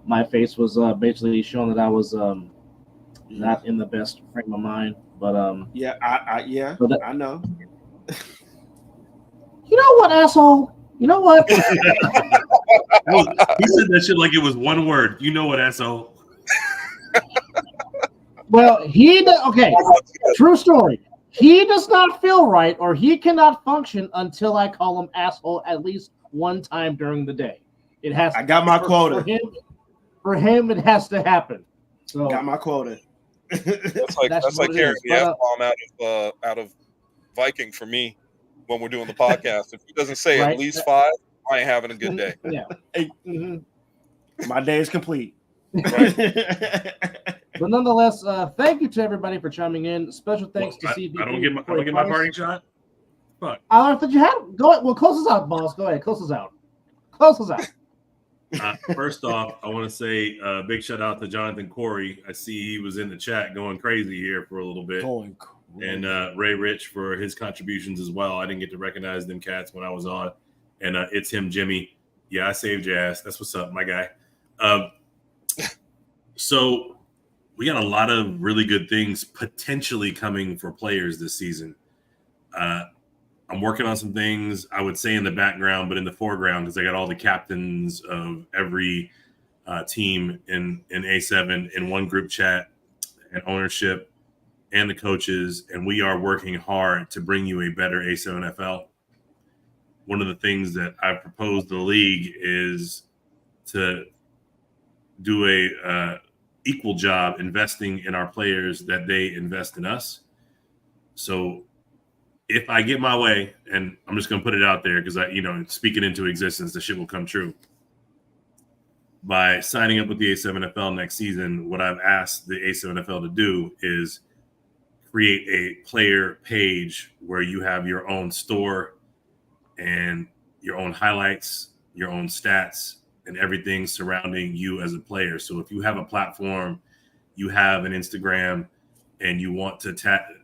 my face was basically showing that I was not in the best frame of mind. But I know. You know what, asshole? You know what? He said that shit like it was one word. You know what, asshole? Well, okay. True story. He does not feel right, or he cannot function until I call him asshole at least one time during the day. It has. I got my quota. For him, it has to happen. So got my quota. That's like hearing the F-bomb out of Viking for me when we're doing the podcast. If he doesn't say at least 5, I ain't having a good day. Yeah. My day is complete. Right. But nonetheless, thank you to everybody for chiming in. Special thanks to CP3. I don't get my parting shot. Fuck. I thought you had. Go ahead. Well, close us out, boss. Go ahead. Close us out. Close us out. First off, I want to say big shout out to Jonathan Corey. I see he was in the chat going crazy here for a little bit. And Ray Rich for his contributions as well. I didn't get to recognize them cats when I was on. And it's him, Jimmy. Yeah, I saved your ass. That's what's up, my guy. So we got a lot of really good things potentially coming for players this season. I'm working on some things, I would say in the background, but in the foreground, because I got all the captains of every team in A7 in one group chat, and ownership and the coaches, and we are working hard to bring you a better A7FL. One of the things that I've proposed to the league is to do a equal job investing in our players that they invest in us. So if I get my way, and I'm just going to put it out there because speaking into existence, the shit will come true. By signing up with the A7FL next season, what I've asked the A7FL to do is create a player page where you have your own store and your own highlights, your own stats, and everything surrounding you as a player. So if you have a platform, you have an Instagram, and you want to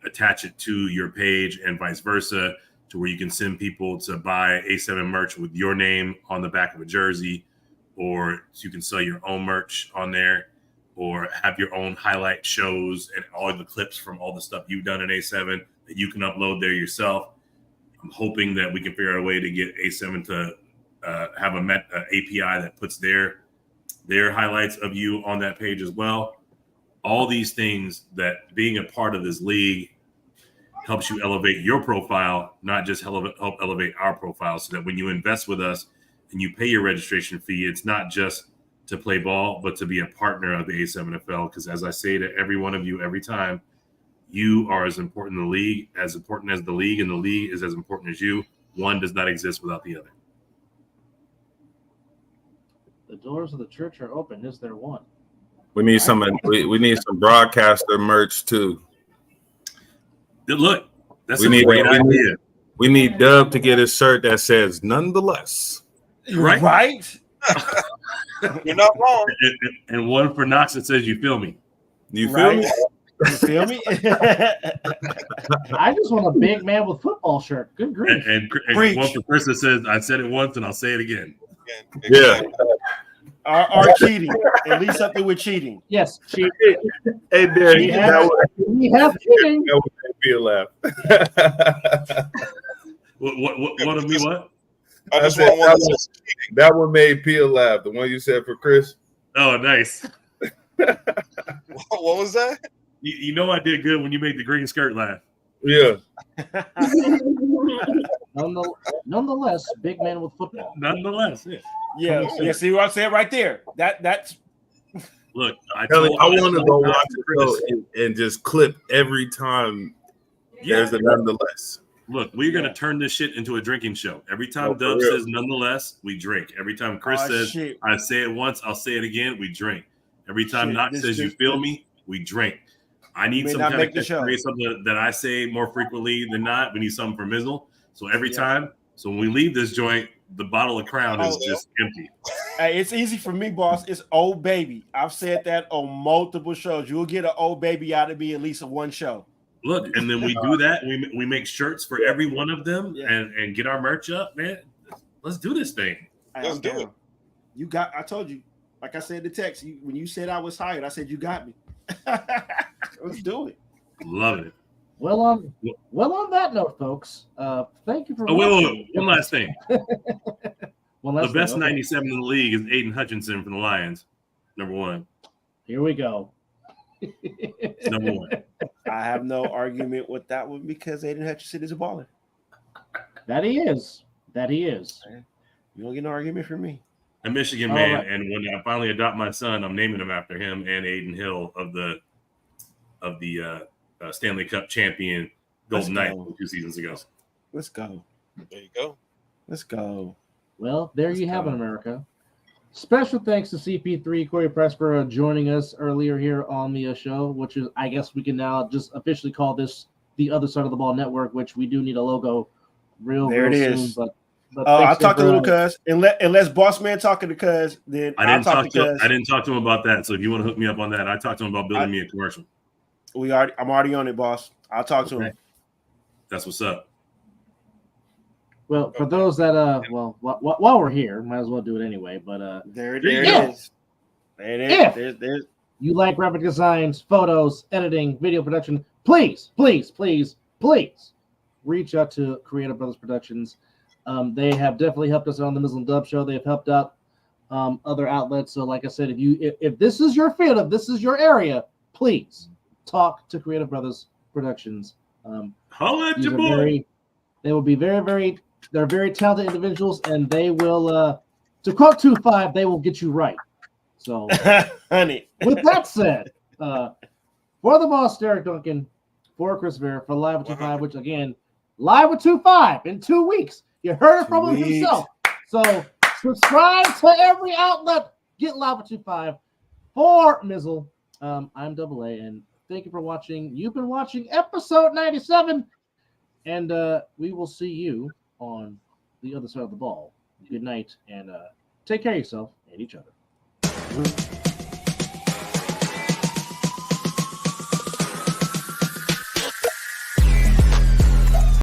attach it to your page and vice versa, to where you can send people to buy A7 merch with your name on the back of a jersey, or you can sell your own merch on there, or have your own highlight shows and all the clips from all the stuff you've done in A7 that you can upload there yourself. I'm hoping that we can figure out a way to get A7 to have a API that puts their highlights of you on that page as well. All these things that being a part of this league helps you elevate your profile, not just help elevate our profile, so that when you invest with us and you pay your registration fee, it's not just to play ball, but to be a partner of the A7FL. Because as I say to every one of you every time, you are as important as the league, and the league is as important as you. One does not exist without the other. The doors of the church are open. Is there one? We need some. We need some broadcaster merch too. Look, that's a great idea. We need Dub to get a shirt that says "Nonetheless." Right? You're not wrong. And one for Knox that says "You feel me." You feel me? You feel me? I just want a big man with football shirt. Good grief. And one for Chris that says, "I said it once and I'll say it again." Yeah. Are cheating. At least something with cheating. Yes, cheating. Hey, Derek, we have cheating. That would make me laugh. What of me? What? I just want one that's cheating. That one made Peel laugh. The one you said for Chris. Oh, nice. What was that? You know I did good when you made the green skirt laugh. Yeah. Nonetheless, big man with football. Nonetheless, yeah. Yeah. See what I'm saying right there. That's. Look, I want to go watch the show and just clip every time. There's a nonetheless. Look, we're gonna turn this shit into a drinking show. Every time Dub says "nonetheless," we drink. Every time Chris says, shit. "I say it once, I'll say it again," we drink. Every time Knox says, "You feel me," we drink. I need some kind of catchphrase, something that I say more frequently than not. We need something for Mizzle. So every time, so when we leave this joint, the bottle of Crown is just empty. Hey, it's easy for me, boss. It's Old Baby. I've said that on multiple shows. You'll get an Old Baby out of me at least in one show. Look, and then we do that. We make shirts for every one of them and get our merch up, man. Let's do this thing. Let's do it. You got. I told you. Like I said in the text, when you said I was hired, I said you got me. Let's do it. Love it. Well, on that note, folks, thank you for. Wait. One last thing. The best 97 in the league is Aiden Hutchinson from the Lions. Number one. Here we go. Number one. I have no argument with that one because Aiden Hutchinson is a baller. That he is. You don't get no argument from me. A Michigan man, right. And when I finally adopt my son, I'm naming him after him and Aiden Hill of the Stanley Cup champion Golden Knights 2 seasons ago. Let's go. There you go. Let's go. Well, there you have it, America. Special thanks to CP3 Corey Price for joining us earlier here on the show, which is, I guess we can now just officially call this the Other Side of the Ball Network, which we do need a logo real soon. But I'll talk to little cuz. Unless boss man talking to cuz, then I didn't talk to him about that. So if you want to hook me up on that, I talked to him about building me a commercial. I'm already on it, boss. I'll talk to him. That's what's up. Well, for those that while we're here, might as well do it anyway. But there it is. There it is. There's you like graphic designs, photos, editing, video production, please reach out to Creative Brothers Productions. They have definitely helped us on the Mizzle and Dub Show. They've helped out other outlets. So, like I said, if this is your field, if this is your area, please talk to Creative Brothers Productions. Holla at your boy. They will be very they're very talented individuals, and they will, to quote 2-5, they will get you right. So, honey. With that said, for the boss, Derek Duncan, for Chris Vera, for Live with 2-5, which again, Live with 2-5 in 2 weeks. You heard it from him himself. So subscribe to every outlet. Get Live with 2-5 for Mizzle. I'm Double A, and thank you for watching. You've been watching episode 97, and we will see you on the other side of the ball. Good night, and take care of yourself and each other.